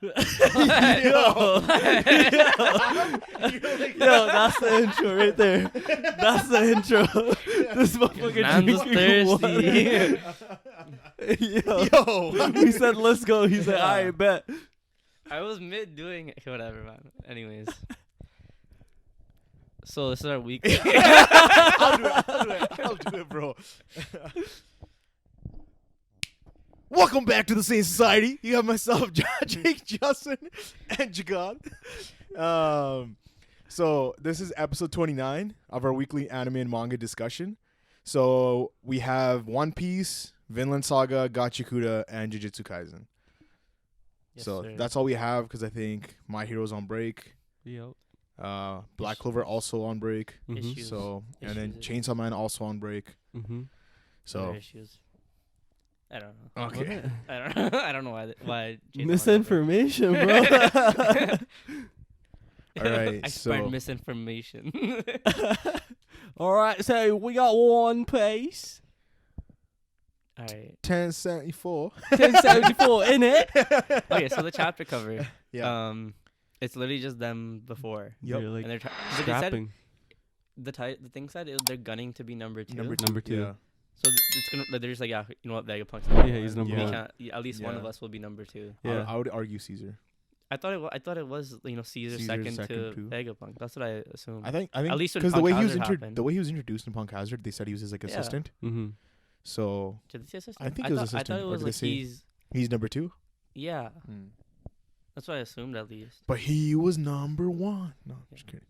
Yo, that's the intro right there. That's the intro. This motherfucker drinking water. Yo, he said, "Let's go." He said, "I bet." I was mid doing it. Whatever, man. Anyways. So this is our week. I'll do it, bro. Welcome back to the Sayin Society. You have myself, Jake, Justin, and Jagad. So this is episode 29 of our weekly anime and manga discussion. So we have One Piece, Vinland Saga, Gachiakuta, and Jujutsu Kaisen. Yes, So sir. that's all we have because I think My Hero's on break. Yep. Black Clover also on break. Issues. So and then Issues. Chainsaw Man also on break. Other So issues. I don't know. okay. I don't know why. Jason Misinformation, bro. All right. I So spread misinformation. All right, so we got One Piece, All right. 1074. 1074 in it. Okay, so the chapter cover. Yeah. It's literally just them before, Yep. You're like and they're but they said scrapping. the thing said they're gunning to be number two. Number two. Yeah. So it's gonna. Like, they're just like, yeah, you know what, Vegapunk's Yeah, he's number We one. can't- at least one of Yeah. us will be number two. Yeah. I would argue Caesar. I thought it was Caesar Caesar's second second to too. Vegapunk. That's what I assumed. I think At least when because the way Punk he was Hazard happened. the way he was introduced in Punk Hazard, they said he was his like Yeah. assistant. Mm-hmm. So Did they say assistant? I think it was I assistant, thought it or was did like they say- he's number 2. yeah. That's what I assumed at least. But he was number 1. No, I'm just kidding.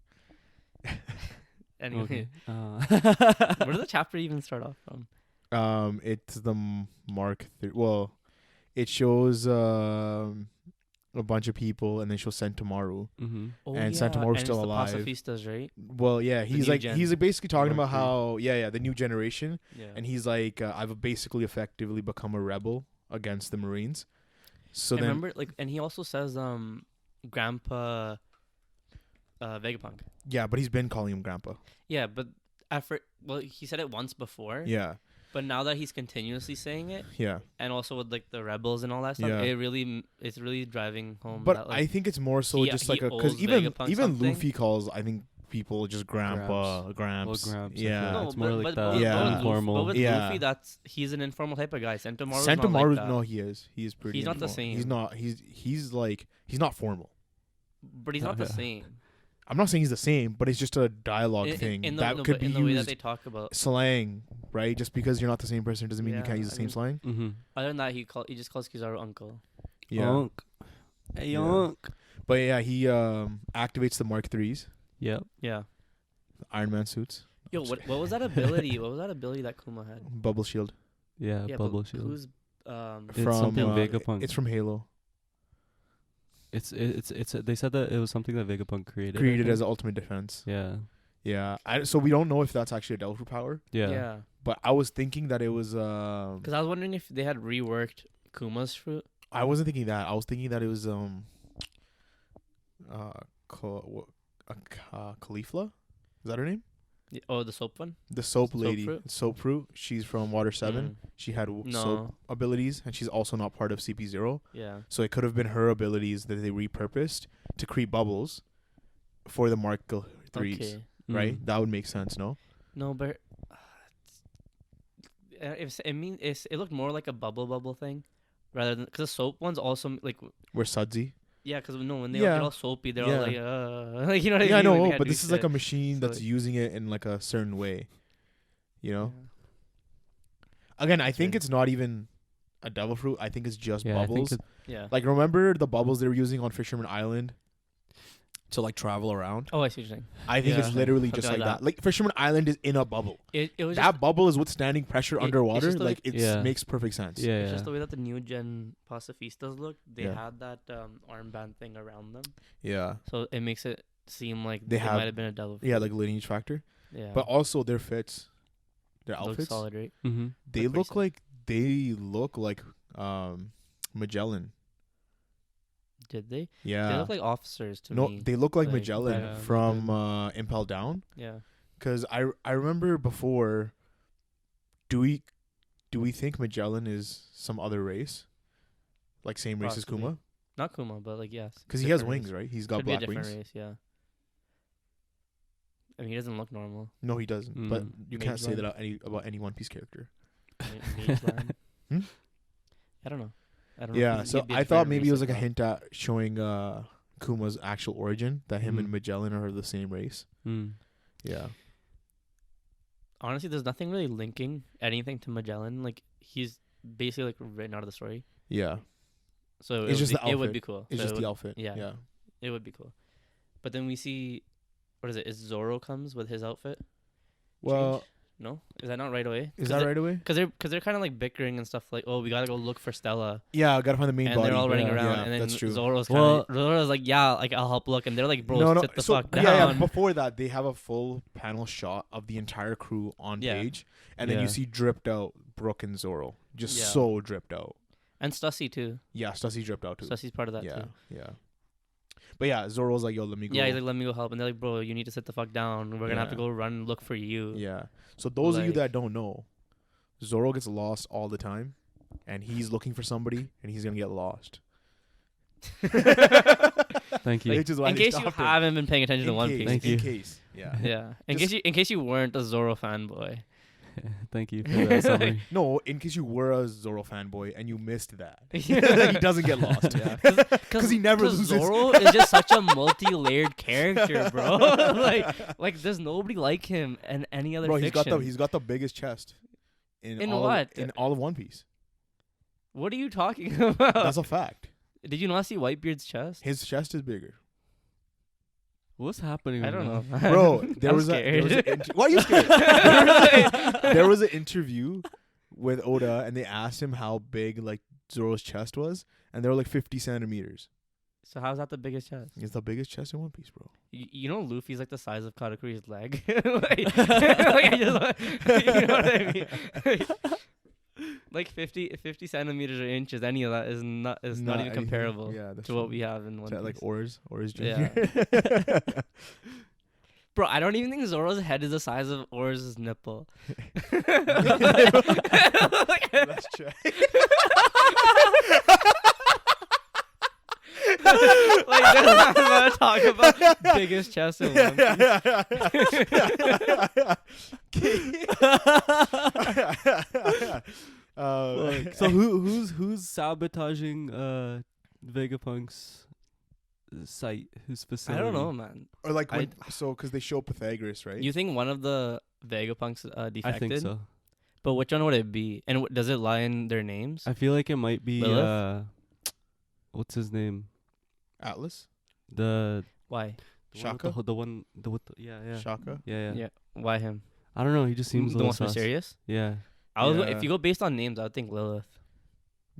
Anyway, Okay. where does the chapter even start off from? It's the Mark. Well, it shows a bunch of people, and then shows Sentomaru. Mm-hmm. Oh, And yeah. Santamaru's and still it's alive. The pacifistas, right? Well, yeah, he's new like gen. he's like basically talking Mark about how the new generation, Yeah. and he's like I've basically effectively become a rebel against the Marines. So I then remember, and he also says, Grandpa, Vegapunk. yeah, but he's been calling him Grandpa. Yeah, but he said it once before. Yeah, But now that he's continuously saying it, yeah. and also with like the rebels and all that stuff, Yeah. it's really driving home. But that, like, I think it's more so he- just he like because owes even Vegapunk something. Luffy calls I think people just Gramps. Gramps, I Yeah. feel. It's more like that Yeah. informal. But with Yeah. Luffy, he's an informal type of guy. Sentomaru's Sentomaru's not like that. no, he is. He is pretty. He's not the informal. same. He's not. He's like he's not formal. But he's not the same. I'm not saying he's the same, but it's just a dialogue thing in that could be in the way that used they talk about. slang, right? Just because you're not the same person doesn't mean you Yeah, can't use the I same mean- slang. Mm-hmm. Other than that, he just calls Kizaru uncle. Yeah, Unk. Hey, Yeah. Unk. but yeah, he activates the Mark IIIs, Yep. Yeah. the Iron Man suits, Yo, what was that ability? What was that ability that Kuma had? bubble shield. Yeah, Yeah, bubble but shield. who's It's something Vegapunk. It's from Halo. It's they said that it was something that Vegapunk created. I Created think. as ultimate defense. Yeah. Yeah, so we don't know if that's actually a devil fruit power. Yeah. yeah. But I was thinking that it was. Because I was wondering if they had reworked Kuma's fruit. I wasn't thinking that. I was thinking that it was Caulifla. Is that her name? Oh, the soap one. The soap Soap lady, fruit? soap fruit. She's from Water 7. She had No. soap abilities, and she's also not part of CP0. Yeah. So it could have been her abilities that they repurposed to create bubbles for the Mark IIIs, Okay. right? Mhm. That would make sense, no? No, but it looked more like a bubble thing, rather than because the soap ones also like We're Sudsy. yeah, because when they Yeah. get all soapy, they're Yeah. all like you know what I mean. Yeah, I Like, they know, can't but do this is like shit. a machine So that's it- using it in like a certain way, you know? Yeah. Again, I That's think weird. it's not even a devil fruit. I think it's just Yeah, I think bubbles. Yeah. Like, remember the bubbles they were using on Fisherman Island to like travel around? Oh, I see what you're saying. I think it's Yeah. literally Something just like like that. that. Like Fisherman Island is in a bubble. It was That just, bubble is withstanding pressure it's underwater. just the Like way- it Yeah. makes perfect sense. Yeah. it's just the way that the new gen pacifistas look. They Yeah. had that armband thing around them, Yeah. so it makes it seem like They they have- might have been a devil. Yeah, like lineage factor. yeah. But also their fits, their Looks outfits, solid, right? Mm-hmm. they Look look pretty like Magellan. Did they? Yeah. They look like officers to no, me. they look like Like, Magellan yeah, they from Impel Down. Yeah. Because I remember before. Do we think Magellan is some other race, like same race as Possibly. Kuma? Not Kuma, but like yes. Because he has different wings, race. right? He's got Could be a black different wings. race, yeah. I mean, he doesn't look normal. No, he doesn't. But you can't say that Mage about any One Piece character. Mage land. Hmm? I don't know. Yeah, so I thought maybe it was like a hint at showing Kuma's actual origin, that him and Magellan are the same race. Yeah. Honestly, there's nothing really linking anything to Magellan. Like, he's basically like written out of the story. Yeah. So It's just the it would outfit. be cool. It's So just the outfit. yeah. Yeah. It would be cool. But then we see, what is it? Is Zoro comes with his outfit? Well, change? No, is that not right away? is that right away? Because they're kind of like bickering and stuff. Like, oh, we gotta go look for Stella, Yeah, gotta find the main and body. they're all running Yeah, around. yeah, And then that's true. Zoro's Well- like, yeah, like I'll help look. And they're like, bro, sit the fuck down. Yeah, before that, they have a full panel shot of the entire crew on page, and then you see dripped out Brooke and Zoro, just so dripped out. And Stussy too. Yeah, Stussy dripped out too. Stussy's part of that too. Yeah. But yeah, Zoro's like, yo, let me go. Yeah, he's like, let me go help. And they're like, bro, you need to sit the fuck down. We're gonna have to go run and look for you. Yeah. So those of you Like- that don't know, Zoro gets lost all the time, and he's looking for somebody, and he's gonna get lost. Thank you. Which is why In they case you stopped him. haven't been paying attention to One Piece. Thank you. In case. Yeah. Yeah. In Just- case you weren't a Zoro fanboy. Thank you for that summary. No, in case you were a Zoro fanboy and you missed that. Yeah. He doesn't get lost. Yeah. Because he never loses. Zoro is just such a multi-layered character, bro. like there's nobody like him in any other Bro, fiction. he's got the biggest chest In all what? in all of One Piece. What are you talking about? That's a fact. Did you not see Whitebeard's chest? His chest is bigger. What's happening? I right don't now? know. Bro, there I'm was scared. why are you scared? There was an interview with Oda, and they asked him how big like Zoro's chest was, and they were like 50 centimeters. So how's that the biggest chest? It's the biggest chest in One Piece, bro. You know Luffy's like the size of Katakuri's leg. like I just, you know what I mean? Like 50 centimeters or inches, any of that is not even anything. comparable Yeah, that's to what we have in One Piece. like Oars Yeah. Jr. Bro, I don't even think Zoro's head is the size of Oars' nipple. Let's check. Like, I'm gonna talk about biggest chest in One Look, so who's sabotaging Vegapunk's site? Whose I facility? don't know, man. Or like because they show Pythagoras, right? You think one of the Vegapunks defected? I think so. But which one would it be? And does it lie in their names? I feel like it might be Lilith? what's his name? Atlas, The Why? Shaka, the one with the yeah. Shaka. Yeah. Yeah. Why him? I don't know. He just seems a the little most sus. mysterious. Yeah. Yeah. If you go based on names, I would think Lilith.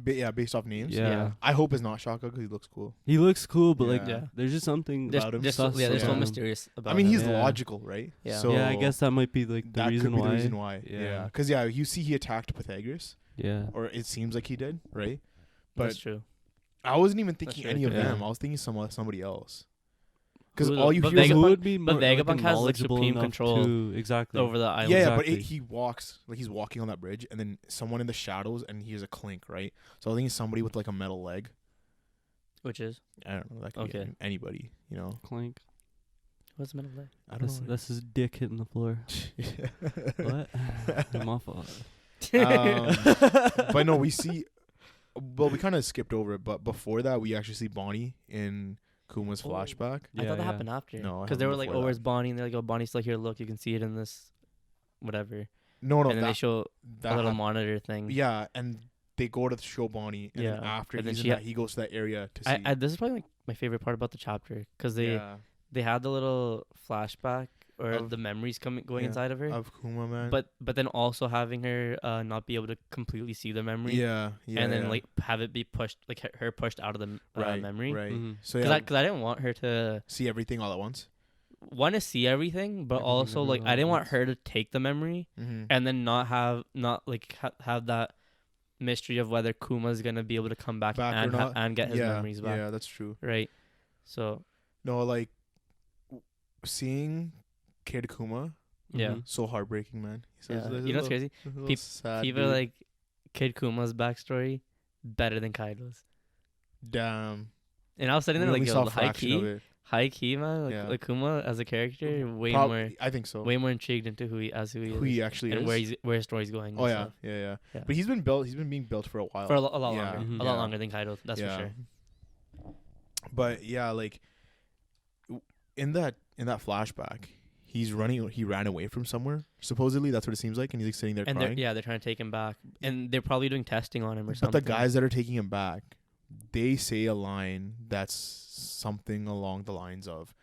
Based off names. Yeah. I hope it's not Shaka because he looks cool. He looks cool, but like Yeah. there's just something There's, about him. there's, sus yeah, there's so about him. mysterious about I mean, him. he's Yeah. logical, right? Yeah. So yeah, I guess that might be like the that reason could be why. the reason why. Yeah. Because you see, he attacked Pythagoras, Yeah. or it seems like he did, right? That's But true. I wasn't even thinking true, any of yeah. them. I was thinking somebody else. Because Who- all you but hear is Vegapunk- Who would be but more, Vegapunk like, has, like, knowledgeable supreme enough control to, exactly Over the island. yeah, exactly. but he walks like he's walking on that bridge, and then someone in the shadows, and he hears a clink, right? So I think it's somebody with like a metal leg. Which is? I don't know. That could Okay. be anybody, you know. Clank. What's the middle leg? I don't That's, know. that's his dick hitting the floor. What? My fault. But no, we see. Well, we kind of skipped over it, but before that, we actually see Bonnie in Kuma's Oh. flashback. I thought that happened after. No, it because they were happened like, before "Oh, that. where's Bonnie?" And they're like, "Oh, Bonnie's still here. Look, you can see it in this, whatever." No, and then they that, show that a little hap- monitor thing. Yeah, and they go to show Bonnie, and then Yeah, after and then he's she in ha- that, he goes to that area to see. This is probably like my favorite part about the chapter because they had the little flashback or Of- the memories going yeah, inside of her. of Kuma, man. But then also having her not be able to completely see the memory. yeah, And then yeah. like have it be pushed, like her pushed out of the right, memory. right. Mhm. So Because yeah, I didn't want her to see everything all at once. want to see everything, but Everything also like all I at didn't want once. her to take the memory Mm-hmm. and then not have that mystery of whether Kuma's gonna be able to come back, Back or and not. and get his yeah, memories back. Yeah, that's true. Right. So No, like seeing Kid Kuma, yeah. Mhm. so heartbreaking, man. He says, Yeah. "This is You know a what's crazy? little Peop- sad People dude." like Kid Kuma's backstory better than Kaido's. Damn. And I was sitting We there only like, saw yo, a fraction of it. high key, man. Like, Yeah. like Kuma as a character, I think so. way more intrigued into who he Who is, he actually and is. where his story's going. Oh and yeah, stuff. yeah. Yeah. But he's been built. He's been being built for a while. For a lot Yeah. longer, Mhm. a lot longer than Kaido. That's for Yeah. sure. But yeah, like in that flashback, he ran away from somewhere. Supposedly, that's what it seems like, and he's like sitting there And crying. they're trying to take him back, and they're probably doing testing on him or But something. the guys that are taking him back, they say a line that's something along the lines of,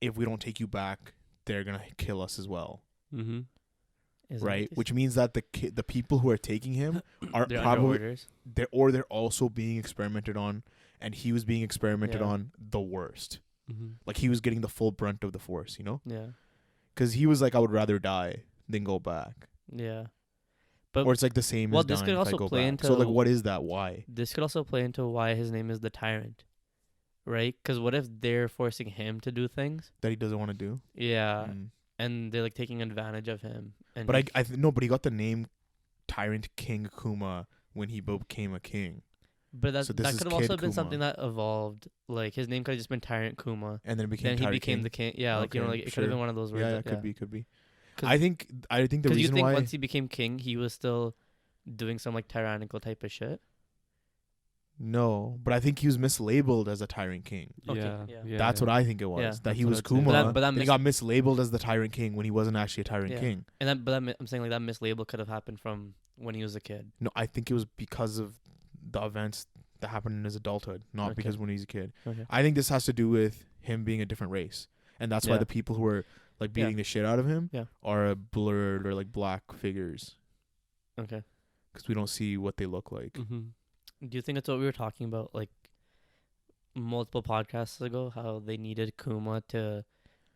"If we don't take you back, they're gonna kill us as well." Mm-hmm. Is that Right? what they Which means that the people who are taking him are they're under probably orders. they're also being experimented on, and he was being experimented Yeah. on the worst. Mm-hmm. Like he was getting the full brunt of the force, you know? Yeah, Because he was like, I would rather die than go back. yeah. But Or it's like the same well, as this dying could if I also go play back. into So like, what is that? Why? this could also play into why his name is the Tyrant, right? Because what if they're forcing him to do things? That he doesn't want to do? Yeah, Mm. and they're like taking advantage of him. And But no, but he got the name Tyrant King Kuma when he became a king. but so this that is could have also Kid been Kuma. something that evolved. Like his name could have just been Tyrant Kuma. And then it became Then he Tyrant became King. the king. Yeah, like you know, Okay, like it could have sure. been one of those words. Yeah, that- could be. 'Cause- I think the Because you reason think why once he became king, he was still doing some like tyrannical type of shit. no, but I think he was mislabeled as a Tyrant King. Okay, Yeah. yeah. That's what I think it was. Yeah. That That's he what was I'd say. Kuma. But that then he got mislabeled as the Tyrant King when he wasn't actually a Tyrant Yeah. King. I'm saying like that mislabel could have happened from when he was a kid. No, I think it was because of the events that happened in his adulthood, not Okay. because when he's a kid. Okay. I think this has to do with him being a different race, and that's why Yeah. the people who are like Yeah. beating the shit out of him Yeah. are blurred or like black figures Okay. because we don't see what they look like. Mm-hmm. Do you think it's what we were talking about like multiple podcasts ago? How they needed Kuma to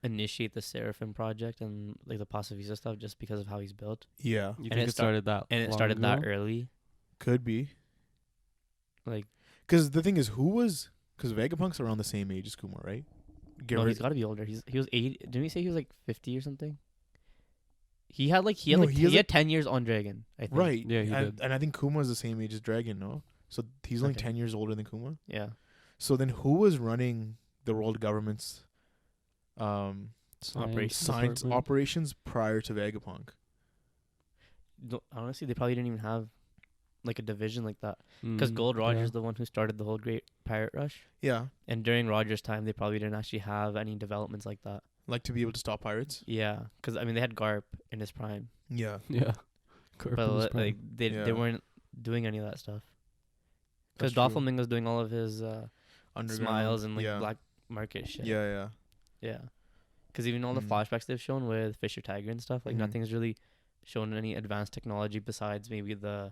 initiate the Seraphim project and like the Pasa Visa stuff just because of how he's built, Yeah, You And think it it started that? and it long started that ago? early. could be. Like Because the thing is, because Vegapunk's around the same age as Kuma, right? no, he's got to be older. He was 80. Didn't we say he was like 50 or something? He had 10 years on Dragon. I think. right. Yeah, he and, did. and I think Kuma is the same age as Dragon, no? So he's only Okay. 10 years older than Kuma. Yeah. So then who was running the world government's Operations science department. operations prior to Vegapunk? No, honestly, they probably didn't even have like a division like that because Mm, Gold Roger's yeah. the one who started the whole Great Pirate Rush. Yeah, And during Roger's time, they probably didn't actually have any developments like that. like to be able to stop pirates. Yeah, because I mean they had Garp in his prime, Yeah, Yeah. but like they Yeah. weren't doing any of that stuff. Because That's true. Doffelming was doing all of his Underground. smiles and like yeah. black market shit. Yeah. yeah. Because even all the Mm. flashbacks they've shown with Fisher Tiger and stuff, like Mhm. nothing's really shown any advanced technology besides maybe the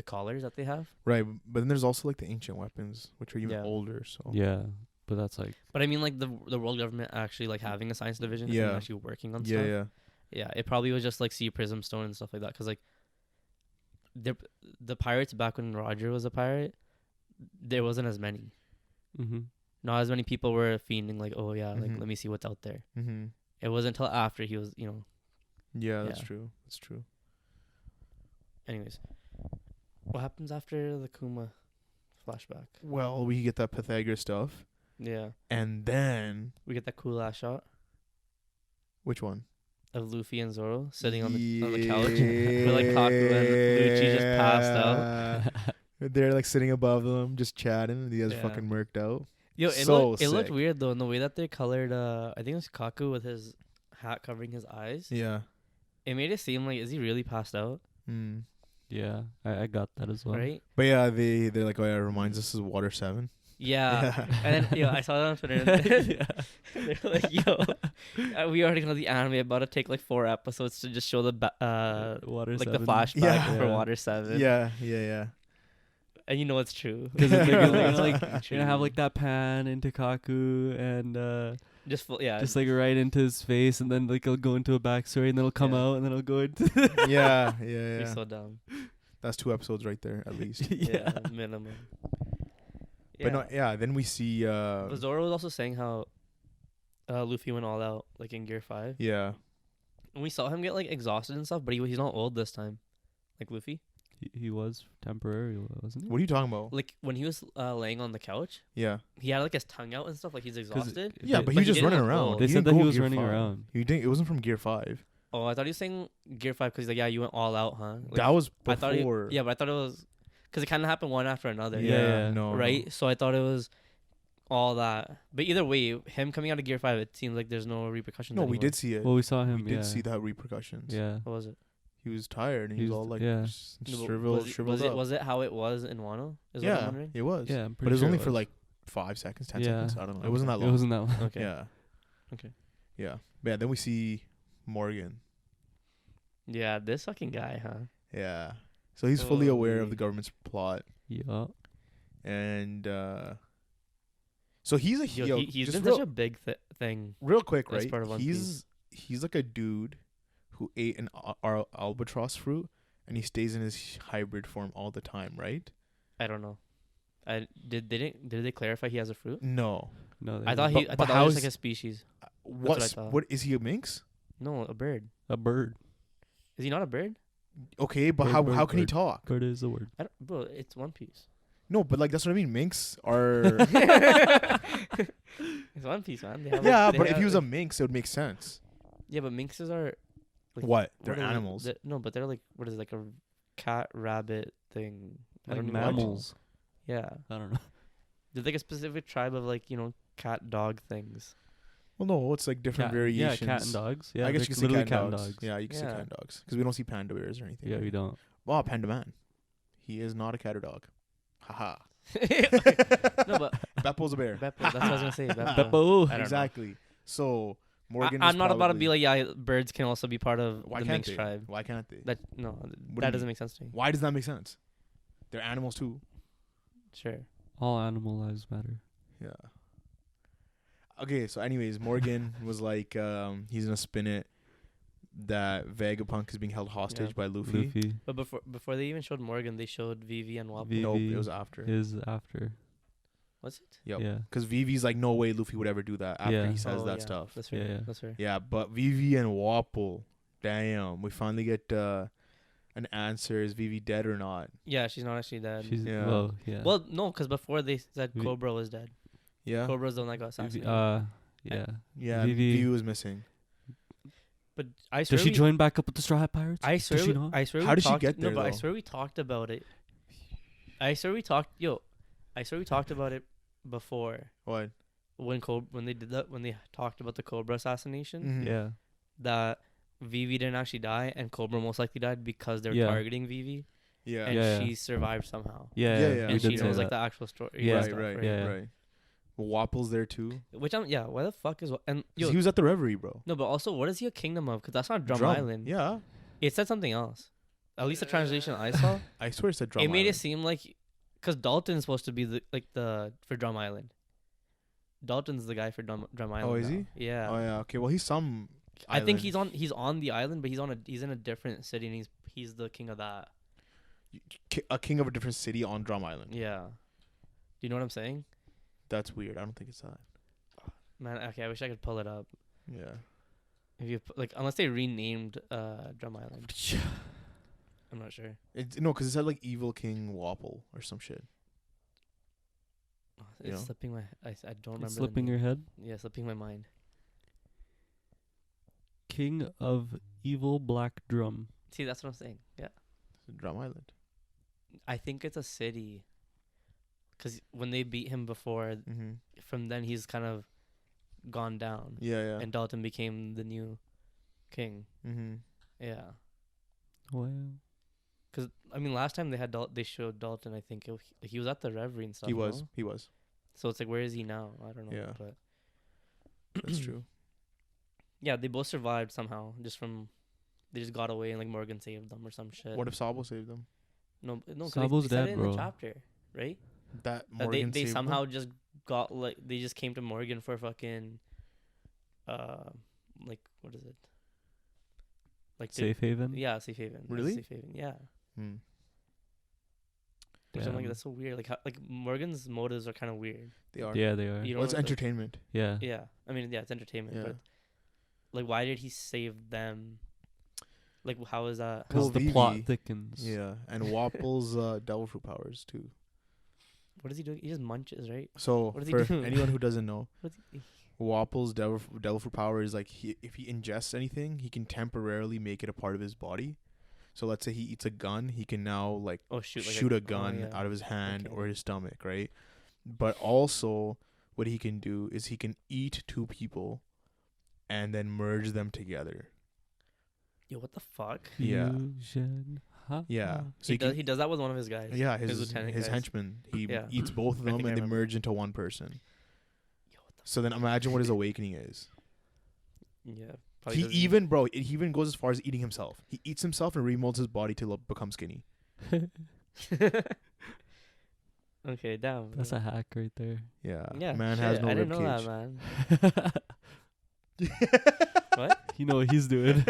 collars that they have. Right, but then there's also like the ancient weapons, which are even Yeah. older. So Yeah, but that's like But I mean, like the world government actually like having a science division Yeah. and actually working on yeah, stuff. yeah. Yeah, it probably was just like Sea Prism Stone and stuff like that. Because like the pirates back when Roger was a pirate, there wasn't as many. mm-hmm. Not as many people were fiending like, oh yeah, like Mhm. let me see what's out there. Mm-hmm. It wasn't until after he was, Yeah, that's Yeah. true. That's true. Anyways, what happens after the Kuma flashback? Well, we get that Pythagoras stuff, Yeah, and then we get that cool ass shot which one? of Luffy and Zoro sitting on the couch with like Kaku and Lucci just passed out. They're like sitting above them, just chatting, and you guys Yeah. fucking murked out. Yo, So it looked sick. weird though in the way that they colored. I think it was Kaku with his hat covering his eyes. Yeah. It made it seem like, is he really passed out? Mm. Yeah, I got that as well. Right? But yeah, they're like, oh yeah, it reminds us of Water 7. Yeah. And then I saw that on Twitter. And they're like, yo, we already know the anime about to take like 4 episodes to just show the Water like 7. the flashback Yeah. for Yeah. Water 7. Yeah. And you know it's true. Because it's gonna be It's like fucking you're gonna have true. like that pan into Kaku and just yeah. just like right into his face, and then like it'll go into a backstory, and then it'll come Yeah. out, and then it'll go into yeah. You're so dumb. That's 2 episodes right there, at least. Yeah, minimum. But no, yeah, then we see But Zoro was also saying how Luffy went all out like in Gear 5. yeah. And we saw him get like exhausted and stuff, but he's not old this time. Like Luffy. He was temporary, wasn't he? What are you talking about? Like when he was laying on the couch, Yeah. he had like his tongue out and stuff, like he's exhausted. Yeah, but he but was he just didn't running look around. old. They said didn't that go he was Gear running 5. around. He didn't. It wasn't from Gear 5. Oh, I thought he was saying Gear 5 because like, yeah, you went all out, huh? Like, That was I thought before. yeah, but I thought it was because it kind of happened one after another. Yeah. No. Right. So I thought it was all that. But either way, him coming out of Gear 5, it seems like there's no repercussions. No, we anymore. did see it. Well, we saw him. We did see that repercussions. Yeah. What was it? He was tired and he was all like yeah. No, but shriveled up. was it how it was in Wano? Is what I'm Yeah, wondering? it was. Yeah, I'm But pretty it was sure only it for was. like 5 seconds, 10 Yeah. seconds. I don't know. It wasn't that long. It wasn't that long. Okay. Yeah. Okay. Yeah. But yeah, then we see Morgan. Yeah, this fucking guy, huh? Yeah. So he's fully aware of Holy. the government's plot. Yeah. And so he's a Yo, yo, he's just been real, such a big thing. real quick, as right? part of One He's like a dude who ate an albatross fruit and he stays in his hybrid form all the time, right? I don't know. Did they clarify he has a fruit? No. No. I thought But that how was is- like a species. What I thought. what is he a minx? No, a bird. a bird. Is he not a bird? Okay, but Bird, how bird, can he bird. talk? Bird is a word. I don't, bro, it's One Piece. No, but like that's what I mean. Minks are It's One Piece, man. They have, yeah, like, they but if have, he was a like- minx, it would make sense. yeah, but minxes are like, What? They're what are they? animals. No, but they're like what is it, like a cat rabbit thing? I Like don't even know. mammals. Yeah, I don't know. there's like a specific tribe of like cat dog things. Well, no, it's like different variations. Yeah, cat and dogs. Yeah, I guess they're you can see literally cat and dogs. Yeah, you can see Yeah. cat and dogs because we don't see panda bears or anything. Yeah, right? we don't. Wow, Panda Man. He is not a cat or dog. Haha. No, but Beppo's a bear. Beppo, that's what I was gonna say. Beppo. Beppo. I don't know. Exactly. So Morgan. I'm is not about to probably- be like, yeah, birds can also be part of Why the can't minx they? tribe. Why can't they? That no, do that you doesn't mean? make sense to me. Why does that make sense? They're animals too. Sure. All animal lives matter. Yeah. Okay, so anyways, Morgan was like, he's gonna spin it that Vegapunk is being held hostage Yeah. by Luffy. Luffy But before they even showed Morgan, they showed Vivi and Wappo. Vivi Nope, it was after. is after. Was it? Yep. Yeah. Because Vivi's like, no way Luffy would ever do that after Yeah. he says Oh, that yeah. stuff. That's right. Yeah. That's right. Yeah, but Vivi and Wappo, damn, we finally get an answer. Is Vivi dead or not? Yeah, she's not actually dead. She's Yeah. well, yeah. Well, no, because before they said Vi- Cobra was dead. Yeah. Cobra's the one that got Vivi- assassinated. yeah. Yeah, Vivi- Vivi was missing. But I swear Does she we- join back up with the Straw Hat Pirates? I swear, Does she we- not? I swear. How we did she talked, get No, there, but I though? swear we talked about it. I swear we talked. Yo, I swear we talked about it before What? when they did that, when they talked about the Cobra assassination. Mhm. Yeah. That Vivi didn't actually die and Cobra most likely died because they're Yeah. targeting Vivi Yeah. and Yeah. she survived somehow. Yeah. Yeah, yeah. We And did she say knows that. like the actual story. Yeah. and Right, stuff, right, Yeah. right. Wapple's there too. Which why the fuck is and 'Cause yo he was at the Reverie, bro. no, but also what is he a kingdom of? Because that's not Drum, Drum. Island. Yeah. It said something else. At least the translation I saw. I swear it said Drum It made it Island. seem like, because Dalton's supposed to be the for Drum Island. Dalton's the guy for Drum Island. Oh, is now. he? Yeah. Oh yeah. Okay. Well, he's some. I think island. he's on the island, but he's in a different city, and he's the king of that. A king of a different city on Drum Island. Yeah. Do you know what I'm saying, That's weird. I don't think it's that. man? Okay, I wish I could pull it up. Yeah. If you unless they renamed Drum Island, I'm not sure. It's no, because it said like Evil King Wapple or some shit. It's You know? slipping my. I don't remember. It's the slipping name. your head. Yeah, slipping my mind. King of Evil Black Drum. See, that's what I'm saying. Yeah. Drum Island. I think it's a city. Because when they beat him before, Mm-hmm. from then he's kind of gone down. Yeah, yeah. And Dalton became the new king. Mm-hmm. Yeah. Wow. Because, I mean, last time they showed Dalton, I think he was at the Reverie and stuff. He was. no? He was. So it's like, where is he now? I don't know. Yeah. But That's true. yeah, they both survived somehow. They just got away and like Morgan saved them or some shit. What if Sabo saved them? No, because Sabo's they said dead, it in bro. the chapter, right? That That Morgan they saved somehow them? just got like they just came to Morgan for fucking, like what is it? Like Safe haven. Yeah, safe haven. Really? Safe haven. Yeah. Hmm. Which I'm like, Damn. that's so weird. Like, like Morgan's motives are kind of weird. They are. Yeah, they are. You Well, it's know, like- entertainment. Yeah. Yeah, I mean, yeah, it's entertainment. Yeah. But like, why did he save them? Like, how is that? Because Well, the plot Vivi- thickens. Yeah, and Wapple's devil fruit powers too. What does he do? He just munches, right? So What does he for do? anyone who doesn't know, What's he, Wapple's devil fruit power is like if he ingests anything, he can temporarily make it a part of his body. So let's say he eats a gun, he can now like shoot a gun out of his hand or his stomach, right? But also, what he can do is he can eat two people, and then merge them together. Yo, what the fuck? Yeah. Fusion. Yeah. So He does that with one of his guys. Yeah, his his lieutenant guys. henchman. He Yeah. eats both of I them think I and they remember. merge into one person. Yo, what the So then imagine what his awakening is. Yeah. He even goes as far as eating himself. He eats himself and remolds his body to become skinny. Okay, damn. That's a hack right there. Yeah. Yeah. Man shit, has no I rib didn't know cage. that, man. What? You know what he's doing.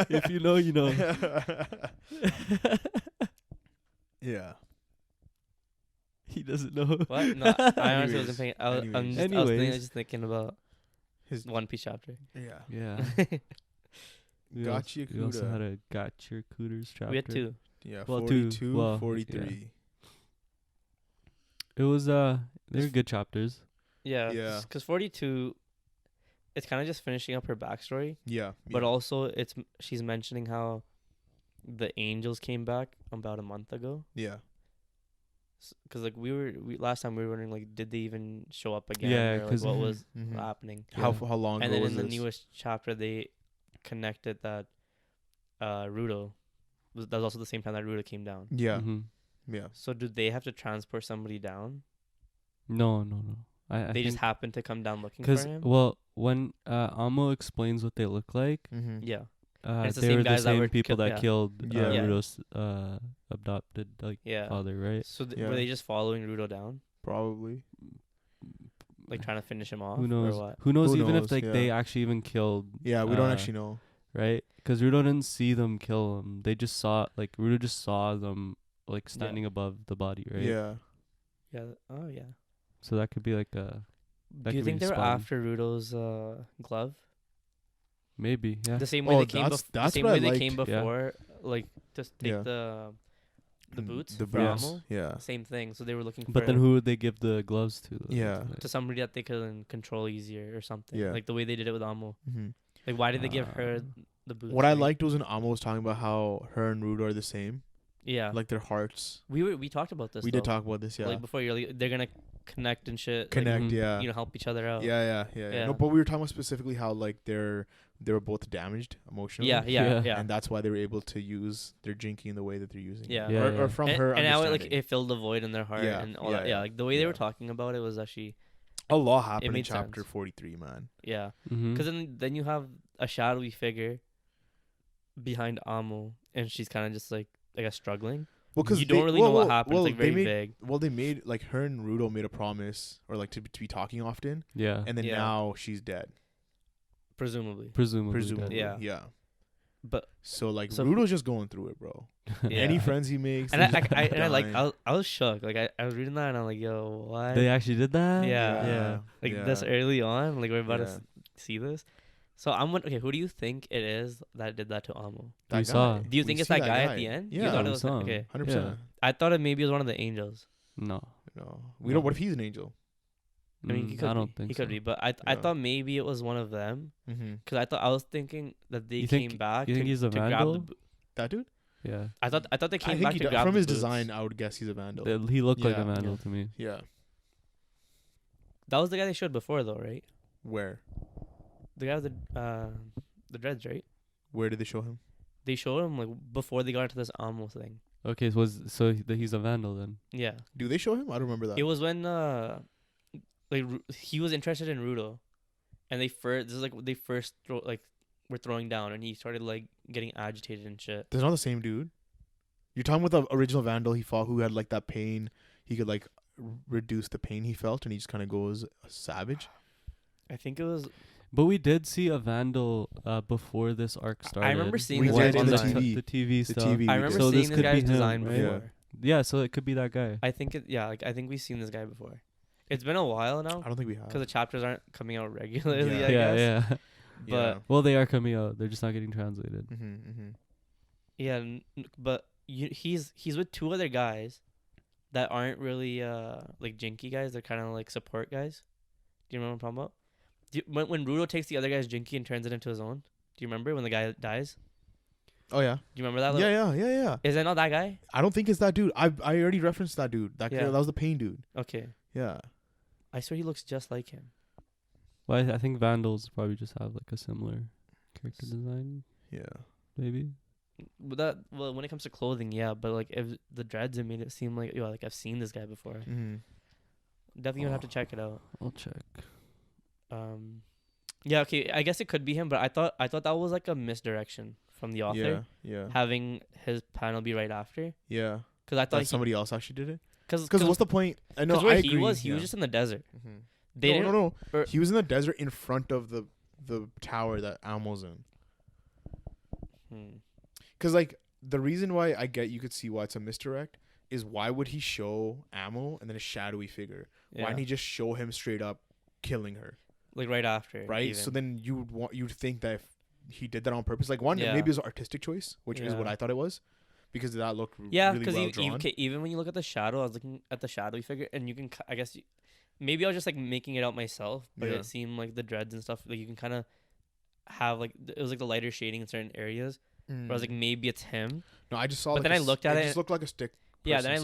If you know, you know. Yeah. He doesn't know. What? No, I honestly Anyways. wasn't thinking. I was Anyways. just thinking about His One Piece chapter. yeah. Yeah. We also had a Gachiakuta chapter. We had two. Yeah. Well, 42, well, 43. It was they were good chapters. Yeah. Yeah. Because 42, it's kind of just finishing up her backstory, Yeah. but yeah. also she's mentioning how the angels came back about a month ago. Yeah. Because like last time we were wondering like did they even show up again? Yeah, or, like, 'cause- what was Mhm. happening? How Yeah. long And ago then was in the this? newest chapter they connected that Rudo that was also the same time that Rudo came down. Yeah. Mhm. Yeah. So do they have to transport somebody down? No. I They just think happen to come down looking for because him. when Amo explains what they look like, Mm-hmm. Yeah. it's the they same were the guys that same were people kill- that yeah. killed Yeah. Yeah. Rudo's adopted Yeah. father, right? So Yeah. were they just following Rudo down, Probably. like trying to finish him off? Who knows? Or what? Who knows? Who even knows, if like yeah. they actually even killed, Yeah, we don't actually know. right? Because Rudo didn't see them kill him. They just saw Rudo just saw them like standing above the body, right? Yeah. Yeah. Oh yeah. So that could be like a Do you could think be they were spawned. after Rudo's glove? maybe, yeah. The same way Oh, they came. that's- The that's same what I way they liked. came Yeah. before, like to take Yeah. the boots The for boots. Amo. Yeah. Same thing. So they were looking But for then who would they give the gloves to? though? Yeah. Like- to somebody that they could control easier or something. Yeah. Like the way they did it with Amo. Mm-hmm. Like why did they give her Uh, the boots? What I right? liked was when Amo was talking about how her and Rudo are the same. Yeah. Like their hearts. we talked about this. We though. did talk about this, yeah. Like before, you're like they're gonna connect and shit. Connect, Mhm. yeah. Like, help each other out. Yeah. Yeah. No, but we were talking about specifically how like they were both damaged emotionally. Yeah. Yeah. And that's why they were able to use their jinky in the way that they're using. Yeah. Yeah, Or yeah. from and, her and how understanding. it filled the void in their heart Yeah, and all yeah, that. yeah. Yeah, like the way they were Yeah. talking about it was actually a lot happened in made chapter sense. 43, man. yeah. Mhm. Because then you have a shadowy figure behind Amo, and she's kind of just like I guess struggling. Well, because you don't really know what happened. Well, it's like very they made, vague. Well, they made like her and Rudo made a promise, or like to be talking often, Yeah. and then Yeah. now she's dead. Presumably. Presumably. Presumably, Yeah. yeah. But So like So- Rudo's just going through it, bro. yeah. Any friends he makes, and I dying. I was shocked. Like I was reading that and I'm like, yo, what? They actually did that. Yeah. Yeah. Like yeah. this early on, like we're about to Yeah. see this. So I'm okay. Who do you think it is that did that to Amo? That We saw. guy. Do you We think it's see that guy at the end? You Yeah, thought it we was saw him. okay. 100%. I thought it maybe was one of the angels. No. No, we don't. What if he's an angel? I mean, he could I don't be. think He so. could be, but I Yeah. thought maybe it was one of them Mm-hmm. because I was thinking that they You came think- back. you think to, he's a to grab vandal? the bo- That dude? Yeah. I thought they I came think back he to does. grab From the his boots. design, I would guess he's a vandal. He looked like Yeah. a vandal Yeah. to me. Yeah. That was the guy they showed before, though, right? Where? The guy with the dreads, right? Where did they show him? They showed him like before they got into this Amo thing. Okay, he's a vandal then. Yeah, Do they show him? I don't remember that. it was when he was interested in Rudo, and they first were throwing down, and he started like getting agitated and shit. That's not the same dude. You're talking about the original vandal he fought, who had like that pain. He could like reduce the pain he felt, and he just kind of goes savage. I think it was. But we did see a vandal before this arc started. I remember seeing We this did guy's in the design. TV. The TV The stuff. TV. I we remember did. So seeing this this could be guy's him, design right? before. Yeah, so it could be that guy. I think I think we've seen this guy before. It's been a while now I don't think we have. because the chapters aren't coming out regularly. Yeah. I Yeah, guess. yeah. But well, they are coming out. They're just not getting translated. Yeah, but he's with two other guys that aren't really like jinky guys. They're kind of like support guys. Do you remember what I'm talking about? When Rudo takes the other guy's jinky and turns it into his own? Do you remember when the guy dies? Oh yeah. Do you remember that? Yeah. Is that not that guy? I don't think it's that dude. I already referenced that dude. That was the pain dude. Okay. Yeah. I swear he looks just like him. Well, I think Vandals probably just have like a similar character design. Yeah. Maybe. But when it comes to clothing, yeah. But like if the dreads, it made it seem like like I've seen this guy before. Definitely gonna have to check it out. I'll check. Yeah. Okay. I guess it could be him, but I thought that was like a misdirection from the author. Yeah. Having his panel be right after. Yeah. Because I thought somebody else actually did it. Because what's the point? I know. Where he was just in the desert. No. He was in the desert in front of the tower that Amo's in. Because like the reason why I get you could see why it's a misdirect is why would he show Amo and then a shadowy figure? Yeah. Why didn't he just show him straight up killing her? Like right after. Right. Even. So then you'd think that if he did that on purpose, like maybe it was an artistic choice, which is what I thought it was. Because that looked really well drawn. Even when you look at the shadow, I was looking at the shadowy figure, and you can, I guess, maybe I was just like making it out myself, but it seemed like the dreads and stuff, like you can kind of have like it was like the lighter shading in certain areas. But I was like, maybe it's him. No, I just saw. But then I looked at it. It just looked like a stick. Yeah, then I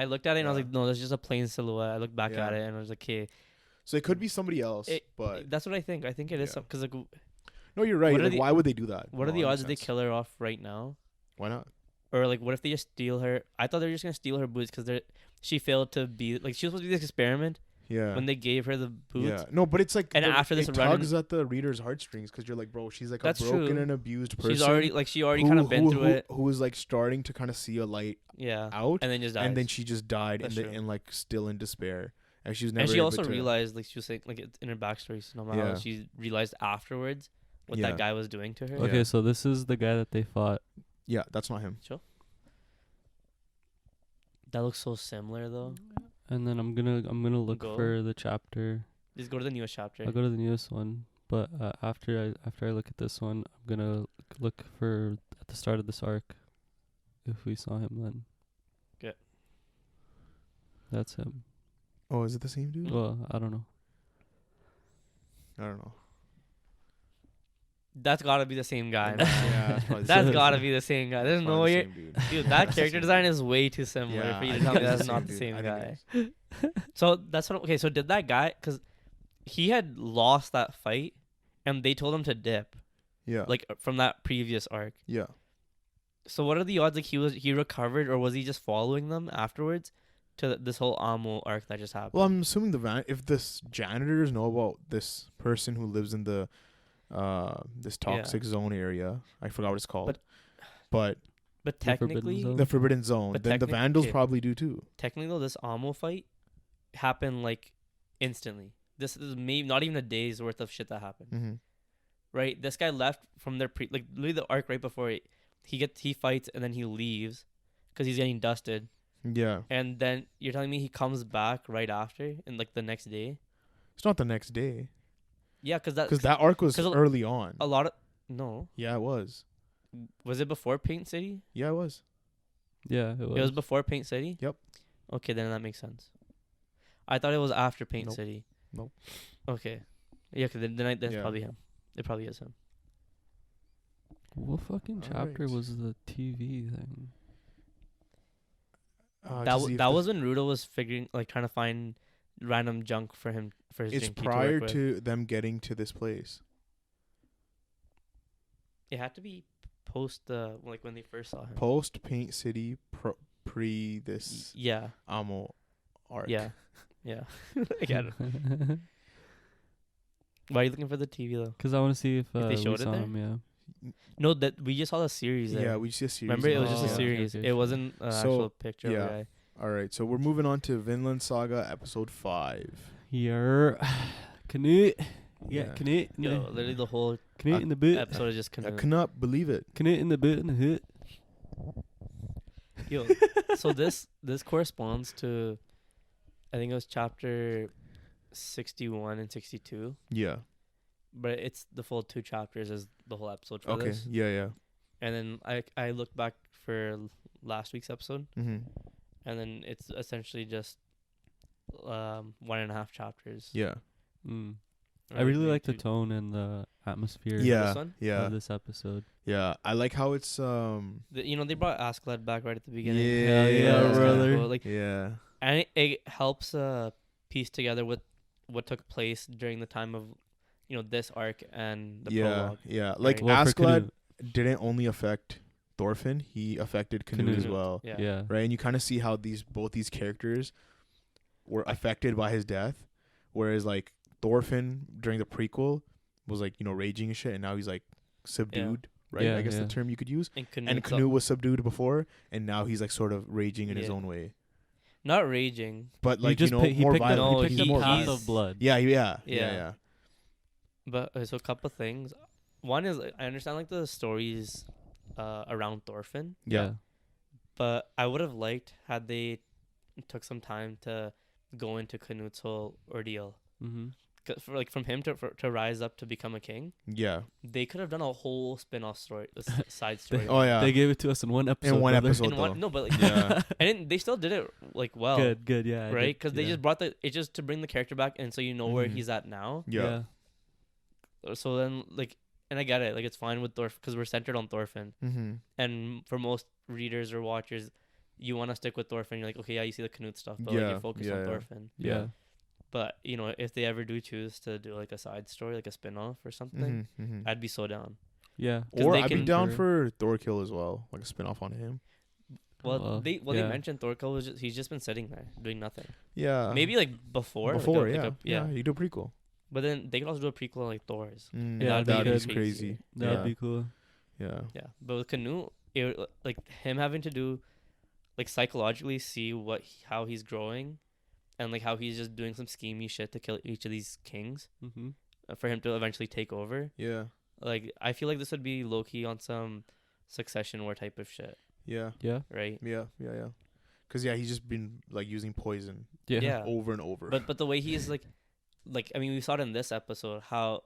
looked at it and I was like, no, that's just a plain silhouette. I looked back at it and I was like, okay. So it could be somebody else, but that's what I think. I think it is because like. No, you're right. Like, why would they do that? What are the odds they kill her off right now? Why not? Or like, what if they just steal her? I thought they were just gonna steal her boots because she failed to be like she was supposed to be this experiment. Yeah. When they gave her the boots. Yeah. No, but it's like and after this, it tugs at the reader's heartstrings because you're like, bro, she's like a broken and abused person. She already kind of been through it. Who was like starting to kind of see a light. Out. And then just died. And then she just died and like still in despair. And she was never. And she also realized like she was saying like in her backstory, somehow she realized afterwards what that guy was doing to her. Okay, so this is the guy that they fought. Yeah, that's not him. Sure. That looks so similar though. And then I'm gonna look for the chapter. Just go to the newest chapter. I'll go to the newest one, but after I look at this one, I'm gonna look for at the start of this arc. If we saw him then. Okay. That's him. Oh, is it the same dude? Well, I don't know. That's gotta be the same guy. Yeah, that's gotta be the same guy. There's no way, dude. That character design is way too similar for you to tell me that's not the same guy. So that's what. Okay, so did that guy? Because he had lost that fight, and they told him to dip. Yeah. Like from that previous arc. Yeah. So what are the odds? Like he recovered, or was he just following them afterwards to this whole Amo arc that just happened? Well, I'm assuming if this janitors know about this person who lives in the this toxic zone area. I forgot what it's called. But technically the forbidden zone. Then the Vandals probably do too. Technically though, this Amo fight happened like instantly. This is maybe not even a day's worth of shit that happened. Right? This guy left from their like literally the arc right before he fights and then he leaves because he's getting dusted. Yeah. And then you're telling me he comes back right after and like the next day? It's not the next day. Yeah, because that arc was early on. A lot of no. Yeah, it was. Was it before Paint City? Yeah, it was. Yeah, it was. It was before Paint City? Yep. Okay, then that makes sense. I thought it was after Paint City. Nope. Okay. Yeah, because then that's probably him. It probably is him. What fucking chapter was the TV thing? That was when Rudo was trying to find random junk for him for his. It's prior to them getting to this place. It had to be post when they first saw him. Post Paint City, pre this. Yeah. Amo arc. Yeah. I get it. Why are you looking for the TV though? Because I want to see if they showed we saw him. Yeah. No, that we just saw the series. Yeah, we just see a series. Remember, it was just a series. Okay. It wasn't an actual picture of the guy. All right, so we're moving on to Vinland Saga episode 5. Here, Canute. Yeah, Canute. Yo, literally the whole Canute in the boot episode is just Canute. I cannot believe it. Canute in the boot and the hood. Yo, so this corresponds to, I think it was chapter 61 and 62. Yeah. but it's the full 2 chapters is the whole episode for Okay. this. Yeah. And then I looked back for last week's episode, and then it's essentially just 1.5 chapters. Yeah. I really like the tone and the atmosphere. Yeah. Of this episode. Yeah. I like how it's they brought Askeladd back right at the beginning. Yeah, brother. Cool. Like, yeah. and it helps piece together what took place during the time of this arc and the prologue. Yeah. Like Well, Askeladd didn't only affect Thorfinn, he affected Canute as well. Yeah. Right? And you kind of see how both these characters were affected by his death, whereas like Thorfinn during the prequel was like, raging and shit, and now he's like subdued, right? I guess the term you could use. And Canute was subdued before, and now he's like sort of raging in his own way. Not raging, but like more violent. He picked the path of blood. Yeah. But so a couple things. One is I understand like the stories around Thorfinn. Yeah. But I would have liked had they took some time to go into Canute's whole ordeal. For from him to rise up to become a king. Yeah. They could have done a whole spin-off story, side story. They gave it to us in one episode. And they still did it like well. Good, yeah. Right? Because they just brought it's just to bring the character back, and so where he's at now. Yeah. So then and I get it, it's fine with Thorfinn because we're centered on Thorfinn. And for most readers or watchers, you want to stick with Thorfinn. You're like, okay, yeah, you see the Canute stuff, but you're focused on Thorfinn. Yeah. But if they ever do choose to do like a side story, like a spin-off or something, I'd be so down. Yeah. Or I'd be down for Thorkill as well, like a spin-off on him. Well, they mentioned Thorkill he's just been sitting there doing nothing. Yeah. Maybe before. You do a prequel. But then they could also do a prequel on like Thor's. That'd be crazy. That'd be cool. Yeah. Yeah. But with Canute, like him having to do, like psychologically see how he's growing, and like how he's just doing some schemey shit to kill each of these kings, for him to eventually take over. Yeah. Like I feel like this would be low key on some Succession War type of shit. Yeah. Yeah. Right. Yeah. Because he's just been like using poison. Yeah. Over and over. But the way he's like I mean, we saw it in this episode how,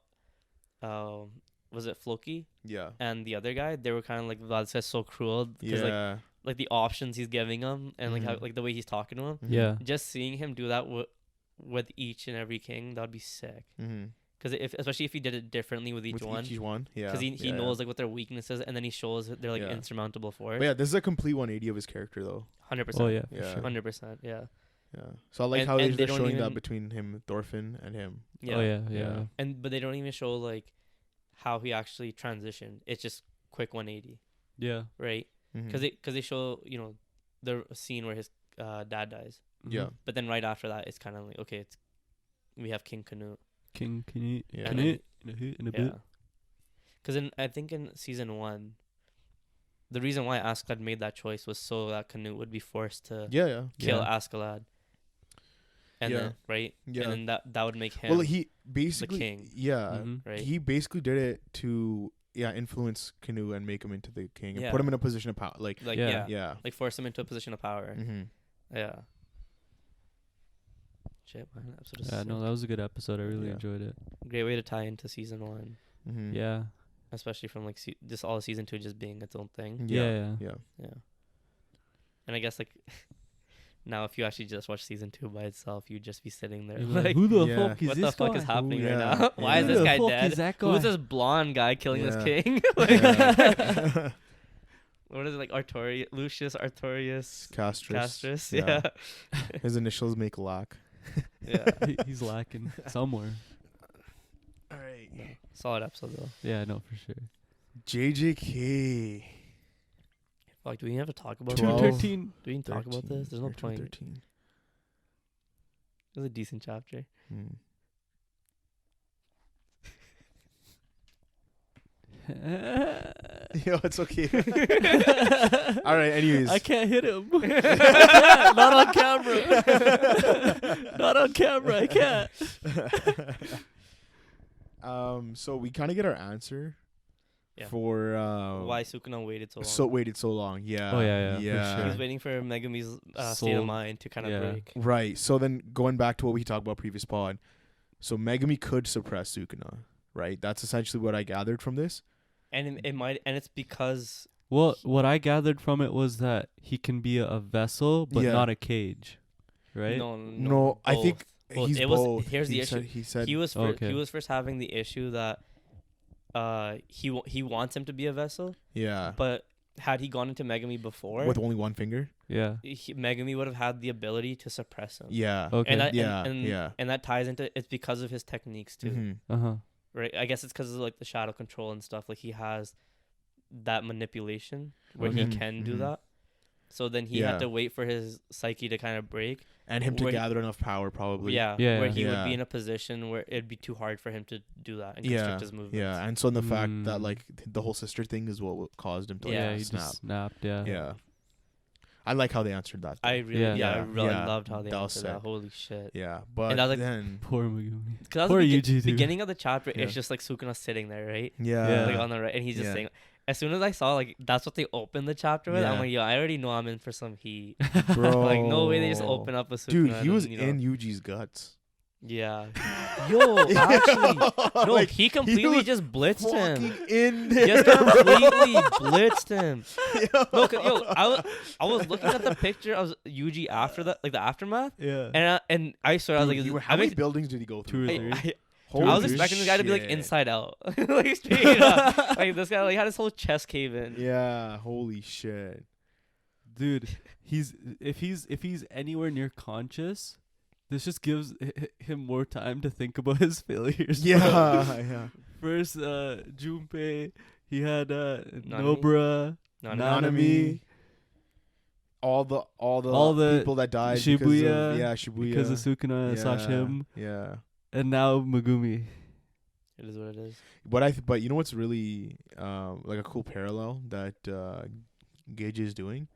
was it Floki? Yeah. And the other guy, they were kind of like, that's just so cruel. Yeah. Like the options he's giving them, and like how the way he's talking to him. Yeah. Just seeing him do that with each and every king, that'd be sick. Because especially if he did it differently with each one. Yeah. Because he knows like what their weaknesses, and then he shows they're like insurmountable for it. But yeah, this is a complete 180 of his character though. 100%. Oh yeah. 100%. Yeah. Yeah. So I like how they're showing that between him, Thorfinn, and him. Yeah. Oh yeah. But they don't even show like how he actually transitioned. It's just quick 180. Yeah. Right. Because they show the scene where his dad dies. Yeah. But then right after that, it's kind of like, okay, we have King Canute. Canute. Yeah. Canute in a bit. Because I think in season 1, the reason why Askeladd made that choice was so that Canute would be forced to kill Askeladd. And then, right? Yeah. And then that would make him he basically, the king. Yeah. Right? He basically did it to influence Canute and make him into the king and put him in a position of power. Like force him into a position of power. Yeah. Shit, man, that episode is sick. No, that was a good episode. I really enjoyed it. Great way to tie into season 1. Yeah. Especially from like just all of season 2 just being its own thing. Yeah. And I guess like now if you actually just watch season 2 by itself, you'd just be sitting there like, who the fuck is what this the fuck guy? is happening right now? Why is this guy dead? Who's this blonde guy killing this king? What is it, like Lucius Artorius Castris? Yeah. His initials make lack. Yeah. He's lacking somewhere. All right. No. Solid episode though. Yeah, no, for sure. JJK. Fuck, do we have to talk about 213? Do we even talk about this? There's no point. 13. It was a decent chapter. Yo, it's okay. All right, anyways. I can't hit him. Not on camera. Not on camera. I can't. So we kind of get our answer for why Sukuna waited so long. So long. Yeah. Oh yeah. Yeah. He was waiting for Megumi's state of mind to kind of break. Right. So then going back to what we talked about previous pod. So Megumi could suppress Sukuna, right? That's essentially what I gathered from this. And it's because. Well, what I gathered from it was that he can be a vessel, but Yeah. not a cage, right? No, I think he's both. Here's the issue. He said he was first having the issue that he wants him to be a vessel. Yeah. But had he gone into Megumi before With only one finger? Yeah. Megumi would have had the ability to suppress him. Yeah. Okay. And that, Yeah. and that ties into it's because of his techniques too. Mm-hmm. Uh huh. Right? I guess it's because of like the shadow control and stuff. Like he has that manipulation where he can do that. So then he had to wait for his psyche to kind of break. And him to gather enough power, probably. Yeah. Where he would be in a position where it'd be too hard for him to do that and constrict his movements. Yeah. And so the fact that like the whole sister thing is what caused him to he snap. just snapped. Yeah. Yeah. I like how they answered that. I really loved how they answered that. Holy shit. Yeah. But and like, then poor Megumi. Because poor the beginning of the chapter, it's just like Sukuna sitting there, right? Yeah. Like on the right, and he's just saying. As soon as I saw like that's what they opened the chapter with, I'm like, yo, I already know I'm in for some heat. Bro. Like no way they just open up a Sukuna. Dude, he was in Yuji's guts. Yeah. Yo, actually, no, like, he completely just blitzed him. In there. Just completely blitzed him. I was looking at the picture of Yuji after that, like the aftermath. Yeah. And I swear, I was like, how many buildings did he go through? 2 or 3. I was expecting the guy to be like inside out, like straight up. Like this guy, like had his whole chest cave in. Yeah, holy shit, dude. If he's anywhere near conscious, this just gives him more time to think about his failures. Yeah. First, Junpei, he had Nobara, Nanami. All the people that died. Shibuya. Shibuya. Because of Sukuna / him. Yeah. And now Megumi. It is what it is. But you know what's really like a cool parallel that Gage is doing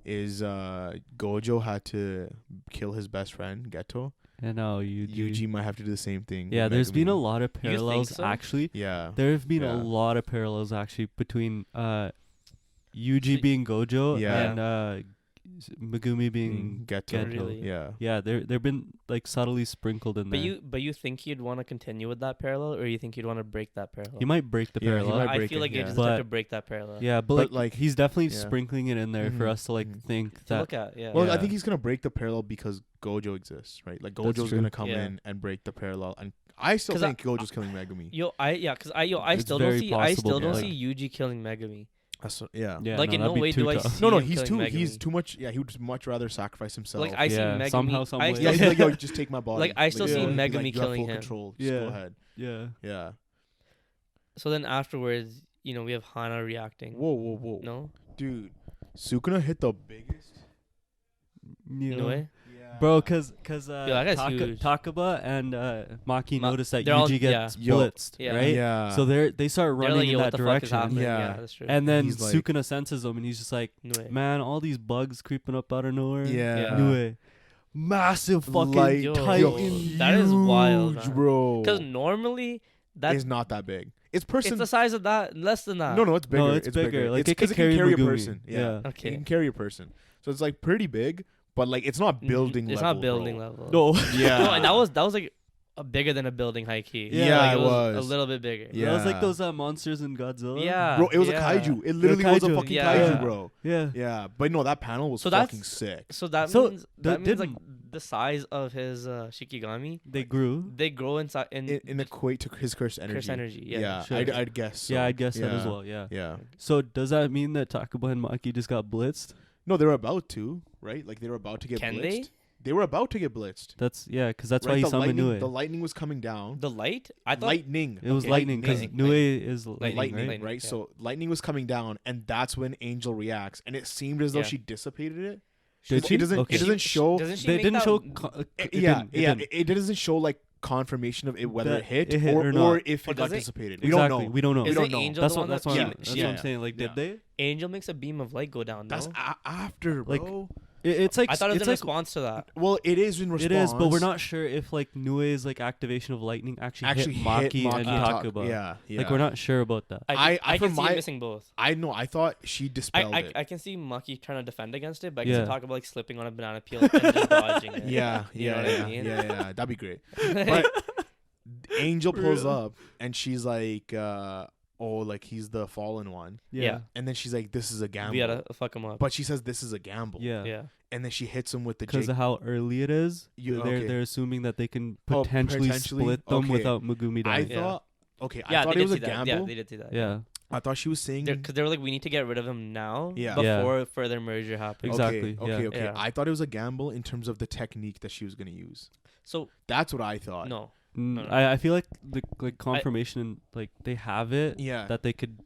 is Gojo had to kill his best friend Geto. And now Yuji might have to do the same thing. Yeah, there's been a lot of parallels actually. Yeah. There have been a lot of parallels actually between Yuji being Gojo and Megumi being Geto. Really? Yeah, they've been like subtly sprinkled in there. But you think you'd want to continue with that parallel, or you think you'd want to break that parallel? He might break the parallel. I feel like you just have to break that parallel. Yeah, but like he's definitely sprinkling it in there for us to like think that. Look at Well, I think he's gonna break the parallel because Gojo exists, right? Like Gojo's gonna come in and break the parallel, and I still think Gojo's killing Megumi. I still don't see Yuji killing Megumi. Like in no way do I see No, him he's too much. Yeah, he would much rather sacrifice himself. Like I see Megumi somehow, some way. He's like, yo, just take my body. Like I still see Megumi like, killing full him. Control. Just go ahead. Yeah. So then afterwards, we have Hana reacting. Whoa. No, dude, Sukuna hit the biggest. No way. Bro, cause Takaba and Maki notice that Yuji gets blitzed, right? Yeah. So they start running in that direction. Yeah, that's true. And then Sukuna senses them, and he's just like, "Man, all these bugs creeping up out of nowhere." Yeah. Massive fucking titan. That is wild, bro. Because normally that is not that big. It's the size of that, less than that. No, it's bigger. No, it's bigger. Like it's it can carry a Megumi. person. Yeah. Okay. It can carry a person. So it's like pretty big. But like it's not building level. It's not building level. No. Yeah. No, and that was like bigger than a building high key. Yeah, like, it was a little bit bigger. Yeah. That was like those monsters in Godzilla. Yeah. Bro, it was a kaiju. It literally was a fucking kaiju, bro. Yeah. Yeah. But no, that panel was fucking sick. So that means like the size of his Shikigami. They grow inside in equate to his cursed energy. Yeah. Sure. I'd guess so. Yeah, I'd guess that as well. Yeah. Yeah. So does that mean that Takaba and Maki just got blitzed? No, they were about to, right? Like they were about to get blitzed. They? They were about to get blitzed. Because that's why he summoned Nue. The lightning was coming down. The light? I thought lightning. It was lightning because Nue is lightning, right? So lightning was coming down, and that's when Angel reacts, and it seemed as though she dissipated it. It doesn't show. They didn't show. It doesn't show like confirmation of it whether it hit or if it got dissipated. We don't know. We don't know. That's what I'm saying. Like, did they? Angel makes a beam of light go down. That's after, bro. It's like I thought it was in response to that. Well, it is in response. It is, but we're not sure if like Nue's like activation of lightning actually hit Maki and Takaba. Yeah. Like we're not sure about that. I can see missing both. I know. I thought she dispelled it. I can see Maki trying to defend against it, but I can see Takaba like slipping on a banana peel and just dodging it. Yeah. You know what I mean? Yeah. That'd be great. But Angel pulls up and she's like, like he's the fallen one. Yeah. And then she's like, this is a gamble. We gotta fuck him up. But she says this is a gamble. Yeah. And then she hits him with the because of how early it is. They're assuming that they can potentially split them without Megumi dying. I thought I thought it was a gamble. Yeah, they did see that. Yeah. I thought she was saying because they were like, we need to get rid of him now. Yeah. Before further merger happens. Exactly. Okay. Yeah. I thought it was a gamble in terms of the technique that she was gonna use. So that's what I thought. No. I feel like the confirmation like they have it. Yeah. That they could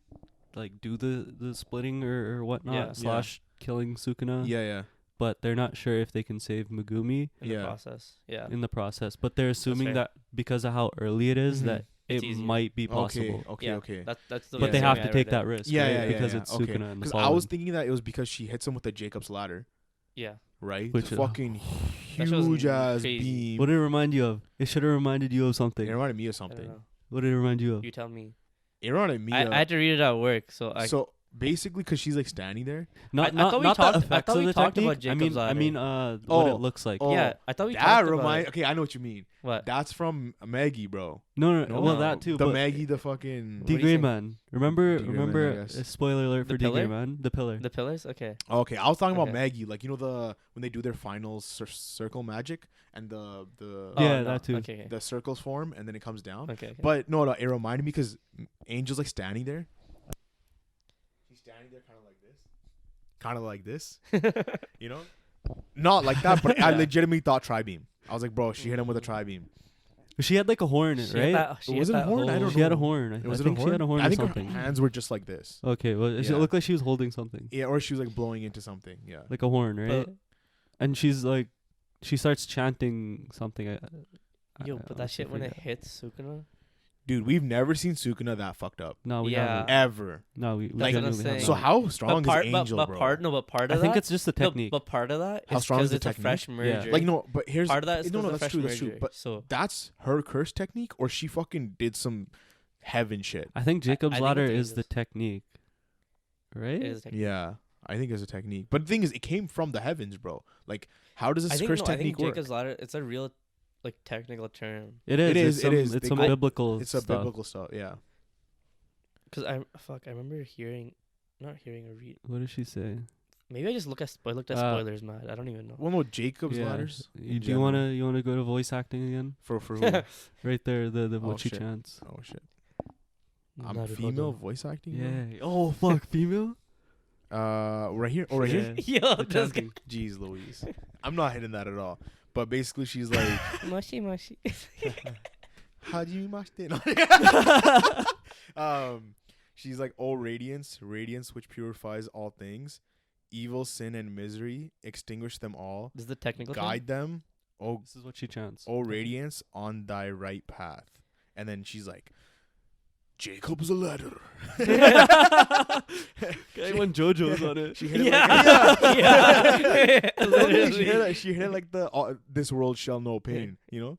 like do the splitting or whatnot / killing Sukuna. Yeah. But they're not sure if they can save Megumi in the process. Yeah. In the process, but they're assuming that because of how early it is that it might be possible. Okay. That's the but they have to take that risk. Because it's Sukuna and the Because I was thinking that it was because she hits him with the Jacob's ladder. Yeah. Right? Which the fucking huge ass beam. What did it remind you of? It should have reminded you of something. It reminded me of something. What did it remind you of? You tell me. It reminded me of... I had to read it at work, so basically, because she's like standing there. Not the effects of the technique. I mean, what it looks like. Yeah, I thought we talked about it. Okay, I know what you mean. What? That's from Maggie, bro. No. Well, that too. The Maggie, the fucking D Gray Man. Remember? Spoiler alert for D Gray Man. The pillar. The pillars. Okay. Okay, I was talking about Maggie. Like when they do their final circle magic and that too. Okay. The circles form and then it comes down. Okay. But no, it reminded me because Angel's like standing there. Standing there kind of like this, you know, not like that, but I legitimately thought tri-beam. I was like, bro, she hit him with a tri-beam. She had like a horn in it, right? Was it a horn? I don't know. She had a horn. I think she had a horn or something. Her hands were just like this. Okay, well, it looked like she was holding something. Yeah, or she was like blowing into something. Yeah, like a horn, right? And she's like, she starts chanting something. But that shit when it hits Sukuna. Dude, we've never seen Sukuna that fucked up. No, we haven't. Ever. No, we like, genuinely haven't. So how strong is Angel, bro? Part of I that, think it's just the technique. But part of that how is strong is the it's technique? A fresh merger. Yeah. Like no, but here's part of that is that's true. But so that's her curse technique, or she fucking did some heaven shit. I think Jacob's ladder is the technique, right? It is technique. Yeah, I think it's a technique. But the thing is, it came from the heavens, bro. Like, how does this curse technique work? Jacob's ladder, it's a real like technical term. It is. It's some biblical. It's a biblical stuff. Yeah. Because I remember not hearing or read. What did she say? Maybe I just looked at spoilers, mad. I don't even know. Well, no, Jacob's ladders. Do you wanna go to voice acting again? For who? Right there, the what she chants. Oh shit. I'm female voice acting. Yeah. Oh fuck, female. Right here. Oh, right here. Yo, this guy. Jeez Louise. I'm not hitting that at all. But basically, she's like, mushy. how do you mash it? She's like, oh, radiance which purifies all things, evil, sin, and misery, extinguish them all. This is the technical guide them. Oh, this is what she chants. Oh, radiance on thy right path. And then she's like, Jacob's a ladder. When JoJo's on it, she hit it she hit it like the this world shall know pain. You know,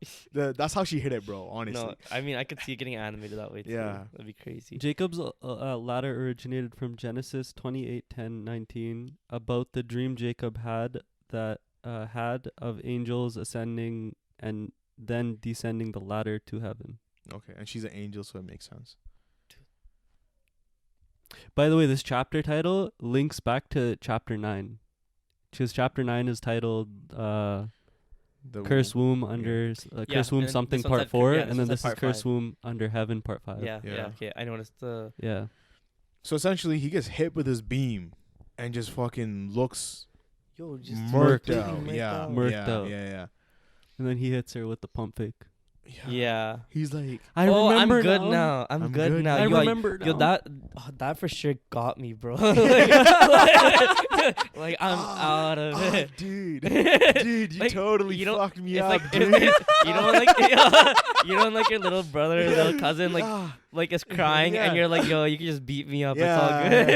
that's how she hit it, bro. Honestly, no, I mean I could see it getting animated that way too. Yeah, that'd be crazy. Jacob's ladder originated from Genesis 28:10-19 about the dream Jacob had of angels ascending and then descending the ladder to heaven. Okay, and she's an angel, so it makes sense. By the way, this chapter title links back to chapter 9. Because chapter 9 is titled Curse Womb under Curse Womb something part 4, and then this is Curse Womb under Heaven part 5. Yeah. Okay, I noticed the. Yeah. So essentially, he gets hit with his beam, and just fucking looks. Just murked out. Murked out. Yeah. And then he hits her with the pump fake. Yeah. He's like, I'm good now. I'm good now. I remember now. That for sure got me, bro. like I'm out of it. Dude, you totally fucked me up, like, dude. You know like your little brother or little cousin like is crying and you're like, yo, you can just beat me up. It's all good.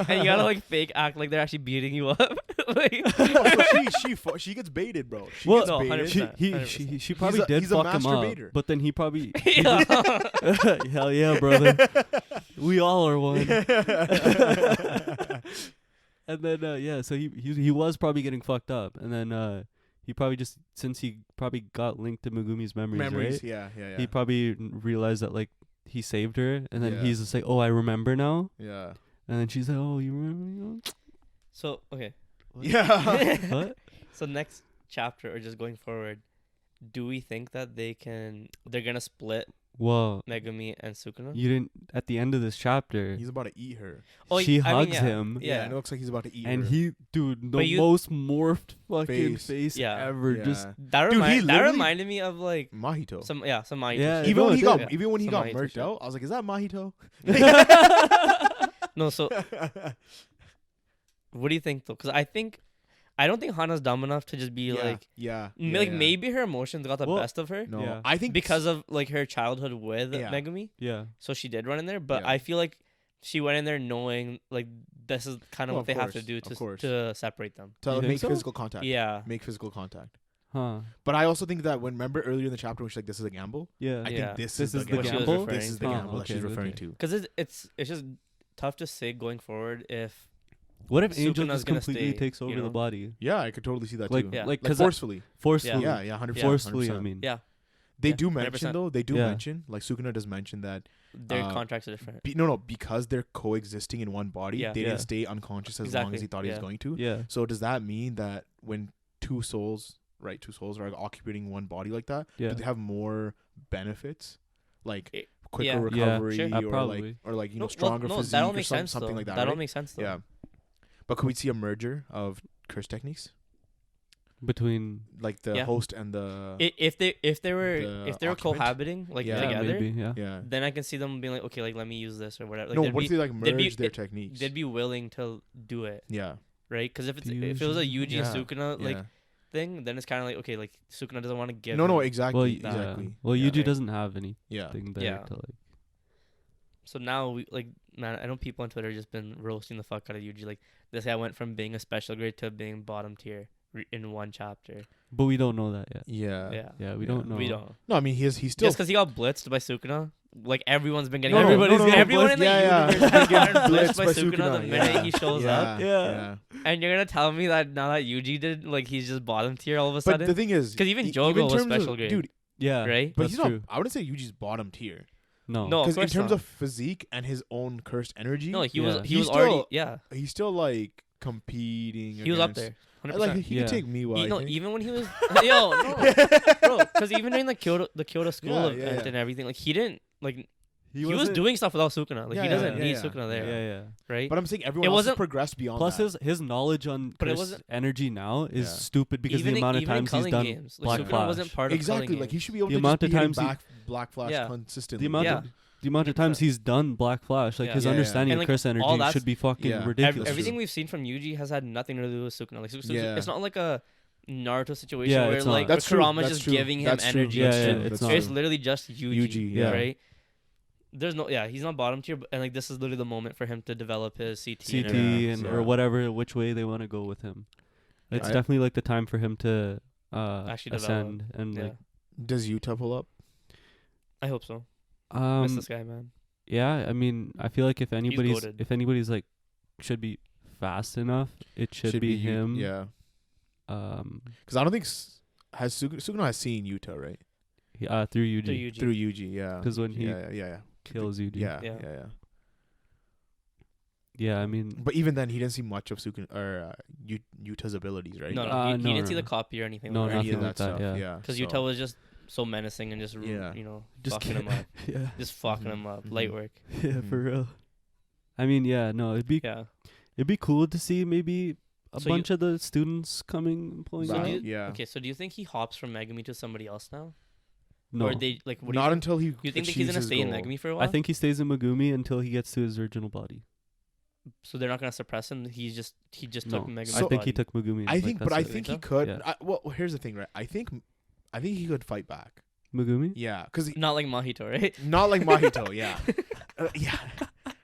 And you gotta like fake act like they're actually beating you up. She gets baited, bro. She probably did fuck him up, but then he probably hell yeah, brother. We all are one. And then so he was probably getting fucked up, and then he probably just, since he probably got linked to Megumi's memories, right? Yeah. He probably realized that like he saved her, and then Yeah. he's just like, oh, I remember now. Yeah. And then she's like, oh, you remember? So okay. What? Yeah. What? So next chapter, or just going forward, do we think that they're gonna split Well, Megumi and Sukuna? you didn't, at the end of this chapter, He's about to eat her. Oh, she I mean, hugs yeah. him. Yeah. Yeah. It looks like he's about to eat And her. he, dude, the But you- most morphed fucking Face. face Yeah. ever. Yeah. Just That Dude, he that literally- reminded me of like Mahito. some Mahito Yeah. shit. Even when he got Yeah. even when he Some got Mahito murked shit. out, I was like, is that Mahito? No, so what do you think though? Because I don't think Hana's dumb enough to just be like maybe her emotions got the Well, best of her No, Yeah. I think because of like her childhood with Yeah. Megumi. yeah. So she did run in there, but Yeah. I feel like she went in there knowing like this is kind of Well, what they of have to course, do of course. to separate them. to You think make so? physical contact. Yeah. Make physical contact. Huh. But I also think that when remember earlier in the chapter when she's like, "This is a gamble." Yeah. I Yeah. think this This is is the the gamble. gamble? This is the Oh, gamble that she's okay, referring okay. to. Because it's just tough to say going forward if What if Angel Sukuna's just gonna completely stay, takes over you the know? body? Yeah, I could totally see that Like, too. Yeah. like, Like cause forcefully. forcefully. Yeah, 100%. Forcefully, I 100%. mean. yeah They Yeah, do mention 100%. though. They do Yeah. mention like Sukuna does mention that their contracts are different. no, because they're coexisting in one body, Yeah. they Yeah. didn't stay unconscious as long as he thought he was Yeah. going to. Yeah. So does that mean that when two souls are occupying one body like that, Yeah. do they have more benefits, like It- quicker yeah. recovery Sure. or Probably. like No, stronger well, physique that all or makes sense something though. like that? That all right? makes sense though. Yeah. But could we see a merger of curse techniques, Between. like the Yeah. host and the If they were the occupant? cohabiting like Yeah. Yeah, together, maybe. Yeah. yeah? then I can see them being like, okay, like let me use this or whatever. Like, No, they'd what be, if they like they'd be- merge their it- techniques? they'd be willing to do it, Yeah. right? Because if it was a Yuji Yeah. and Sukuna like Yeah. thing, then it's kind of like, okay, like Sukuna doesn't want to give. No, him- exactly. Well, exactly. yeah. Well, yeah. Yuji doesn't have anything Yeah. there Yeah. to like. So now we like, man, I know people on Twitter just been roasting the fuck out of Yuji. Like this guy went from being a special grade to being bottom tier in one chapter. But we don't know that yet. Yeah. Yeah. Yeah, we Yeah. don't know. We don't. No, I mean he's still Just because he got blitzed by Sukuna, like everyone's been getting. No, Everybody's no, no, getting everyone in the yeah, universe yeah. has been getting Blitzed blitzed by by Sukuna the Sukuna, minute yeah. he shows yeah, up. Yeah. And you're gonna tell me that now that Yuji did, like he's just bottom tier all of a But sudden? the thing is, Because even e- Jogo in was terms special of, grade, dude. Yeah. right? But That's he's not. true. I wouldn't say Yuji's bottom tier. No. No, of Because in course terms not. of physique and his own cursed energy, No, he Yeah. was He's already still- he's still like competing. he was up against- there, 100%. Like he Yeah. could take Miwa. I think. Even when he was bro, because even during the Kyoto school Yeah, event yeah. and everything, like he didn't like he was wasn't- doing stuff without Sukuna. Like Yeah, he doesn't yeah, need yeah. Sukuna there, Yeah, yeah. right? But I'm saying everyone It else has wasn't- progressed beyond Plus, that. his knowledge on But it curse wasn't- energy now is Yeah. stupid because the amount of even in times he's culling done games, Black like, Sukuna Flash. wasn't part of Exactly. culling Like he games. should be able The to amount just of be hitting times he- Black Flash Yeah. consistently. The amount Yeah. of the amount of times he's done Black Flash, like Yeah. his Yeah, yeah. understanding And, of like, curse all energy that's- should be fucking Yeah. ridiculous. Everything we've seen from Yuji has had nothing to do with Sukuna. Like Yeah. it's not like a Naruto situation Yeah, where it's like not. That's true, Kurama's that's just true, giving him that's true, energy. Yeah, and yeah, shit. it's It's not. literally just Yuji, yeah. right? There's no, he's not bottom tier, and like this is literally the moment for him to develop his CT. and everything. Yeah, and yeah. or whatever, which way they want to go with him. It's I- definitely like the time for him to Actually ascend and Yeah, like Does Utah pull up? I hope so. Miss um this guy, man. yeah, I mean, I feel like if goated. anybody's like should be fast enough, it should be him. Yeah. Because I don't think Sukuna has seen Utah, right? Through Yuji. To Yuji. Through Yuji, yeah. 'Cause when he yeah. kills Yuji. Yeah, Yeah. yeah. Yeah, I mean, But even then, he didn't see much of Sukuna or Utah's abilities, right? No, Uh, he no, didn't see no. the copy or anything. No, like Or any nothing of like that that, stuff. yeah. because so- Utah was just so menacing and just Yeah. just fucking him up, yeah, just fucking him up. Light work. yeah, for real. I mean, yeah, no, it'd be cool to see maybe a So bunch of the students coming and pulling So out. do you- yeah. Okay, so do you think he hops from Megumi to somebody else now? No, Or they like what do Not you think? until he. You think that he's achieves gonna his stay in goal. Megumi for a while? I think he stays in Megumi until he gets to his original body. so. They're not gonna suppress him. He just No, took Megumi's So- I think he body. took Megumi. I think, but I it. think You he think could. Yeah. Well, here's the thing, right? I think he could fight back. Megumi. Yeah, because Not like Mahito, right? not like Mahito. Yeah, yeah.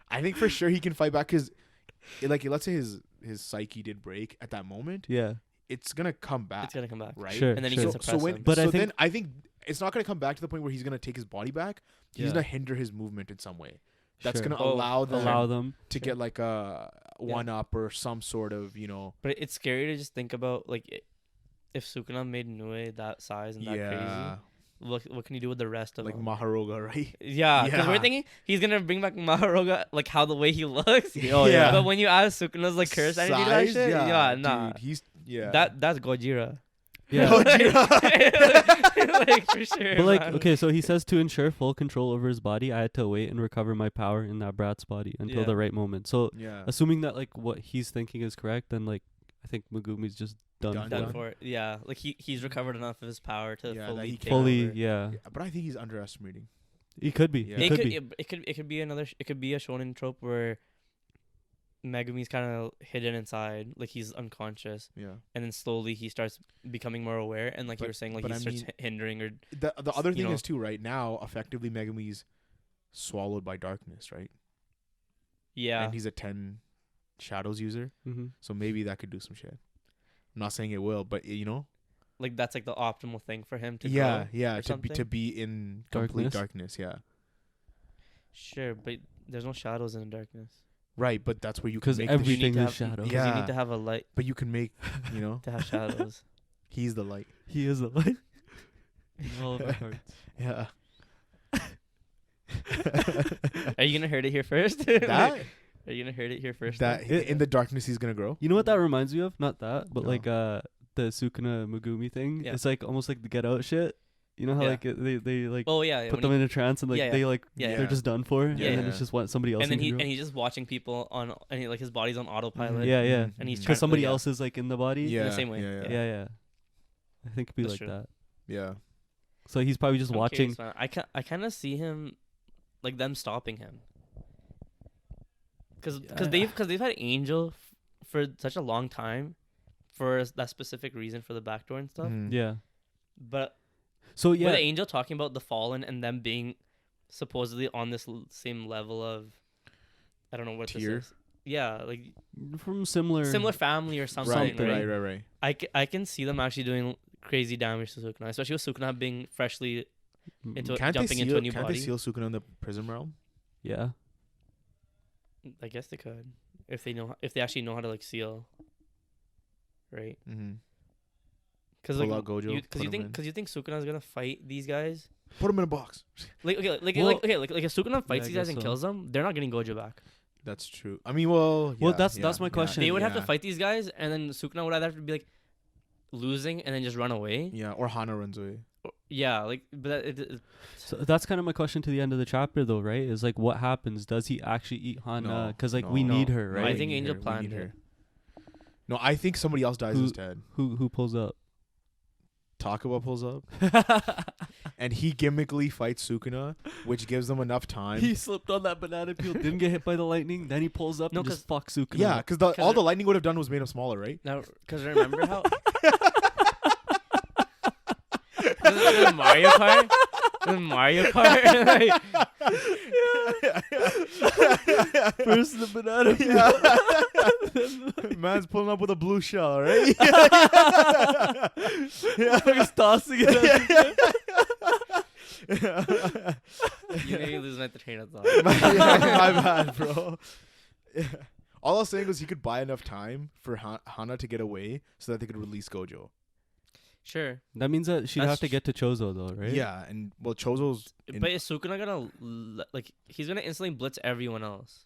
I think for sure he can fight back because, like, let's say his psyche did break at that moment. Yeah, It's gonna come back, It's gonna come back. right? Sure. And then he sure. can So suppress when, him. But so I think- then I think it's not gonna come back to the point where he's gonna take his body back. He's Yeah. gonna hinder his movement in some way. That's Sure. gonna Oh, allow them to Sure. get like a one up or some sort of, But it's scary to just think about like if Sukuna made Nue that size and that crazy, what can you do with the rest of like them? Maharoga, right? Yeah, because we're thinking he's gonna bring back Maharoga, like how the way he looks. Oh yeah. But when you add Sukuna's like curse energy to that shit, nah. Dude, That's Gojira. Yeah. Like for sure. But like, man. okay, so he says to ensure full control over his body, I had to wait and recover my power in that brat's body until the right moment. So assuming that like what he's thinking is correct, then like I think Megumi's just done for it. Yeah, like he's recovered enough of his power to fully over. But I think he's underestimating. He could be. Yeah. It could be it could be a shonen trope where Megumi's kind of hidden inside, like he's unconscious. Yeah. And then slowly he starts becoming more aware, and like you were saying, like he starts hindering or. The other thing is too, right now, effectively Megumi's swallowed by darkness, right? Yeah. And he's a 10 shadows user, so maybe that could do some shit. I'm not saying it will, but like that's like the optimal thing for him to to be in complete darkness. Yeah. Sure, but there's no shadows in the darkness. Right, but that's where you because everything is shadow. Yeah, you need to have a light. But you can make, to have shadows. He's the light. He is the light. In all of our hearts. Yeah. Are you gonna hurt it here first? That? Are you gonna hurt it here first? That in the darkness he's gonna grow. You know what that reminds me of? Not that, but like the Sukuna Megumi thing. Yeah. It's like almost like the Get Out shit. You know how like they like put them in a trance and like they like they're just done for, and then it's just somebody else. And then he's just watching people on and like his body's on autopilot. Yeah. And he's because somebody else is like in the body. Yeah, in the same way. Yeah. I think it'd be That's like true. that. Yeah. So he's probably just watching. Curious, I kind of see him, like them stopping him. Because they've had Angel for such a long time, for that specific reason for the backdoor and stuff. Yeah. But. So with Angel talking about the Fallen and them being supposedly on this same level of, I don't know what tier? This is. Yeah, like from similar family or something. Right. I can see them actually doing crazy damage to Sukuna, especially with Sukuna being freshly jumping into a new body. Can't they seal Sukuna in the prison realm? Yeah. I guess they could if they actually know how to like seal. Right. Mm-hmm. Because like you think Sukuna's gonna fight these guys? Put them in a box. Like if Sukuna fights these guys and kills them, they're not getting Gojo back. That's true. I mean, that's my question. They would have to fight these guys, and then Sukuna would either have to be like losing and then just run away. Yeah, or Hana runs away. Yeah, like but so that's kind of my question to the end of the chapter, though, right? Is like, what happens? Does he actually eat Hana? Because we need her, right? I think Angel planned her. No, I think somebody else dies instead. Who pulls up? Takaba pulls up, and he gimmickly fights Sukuna, which gives them enough time. He slipped on that banana peel, didn't get hit by the lightning, then he pulls up and just fucks Sukuna. Yeah, because all the lightning would have done was made him smaller, right? No, because remember how the Mario Kart? The Mario Kart? First the banana peel. Man's pulling up with a blue shell, right? He's tossing it. You made me lose my train of thought. My bad, bro. Yeah. All I was saying was he could buy enough time for Hana to get away so that they could release Gojo. Sure. That means that she'd have to get to Chozo, though, right? Yeah, and Chozo's... But is Sukuna gonna... he's gonna instantly blitz everyone else.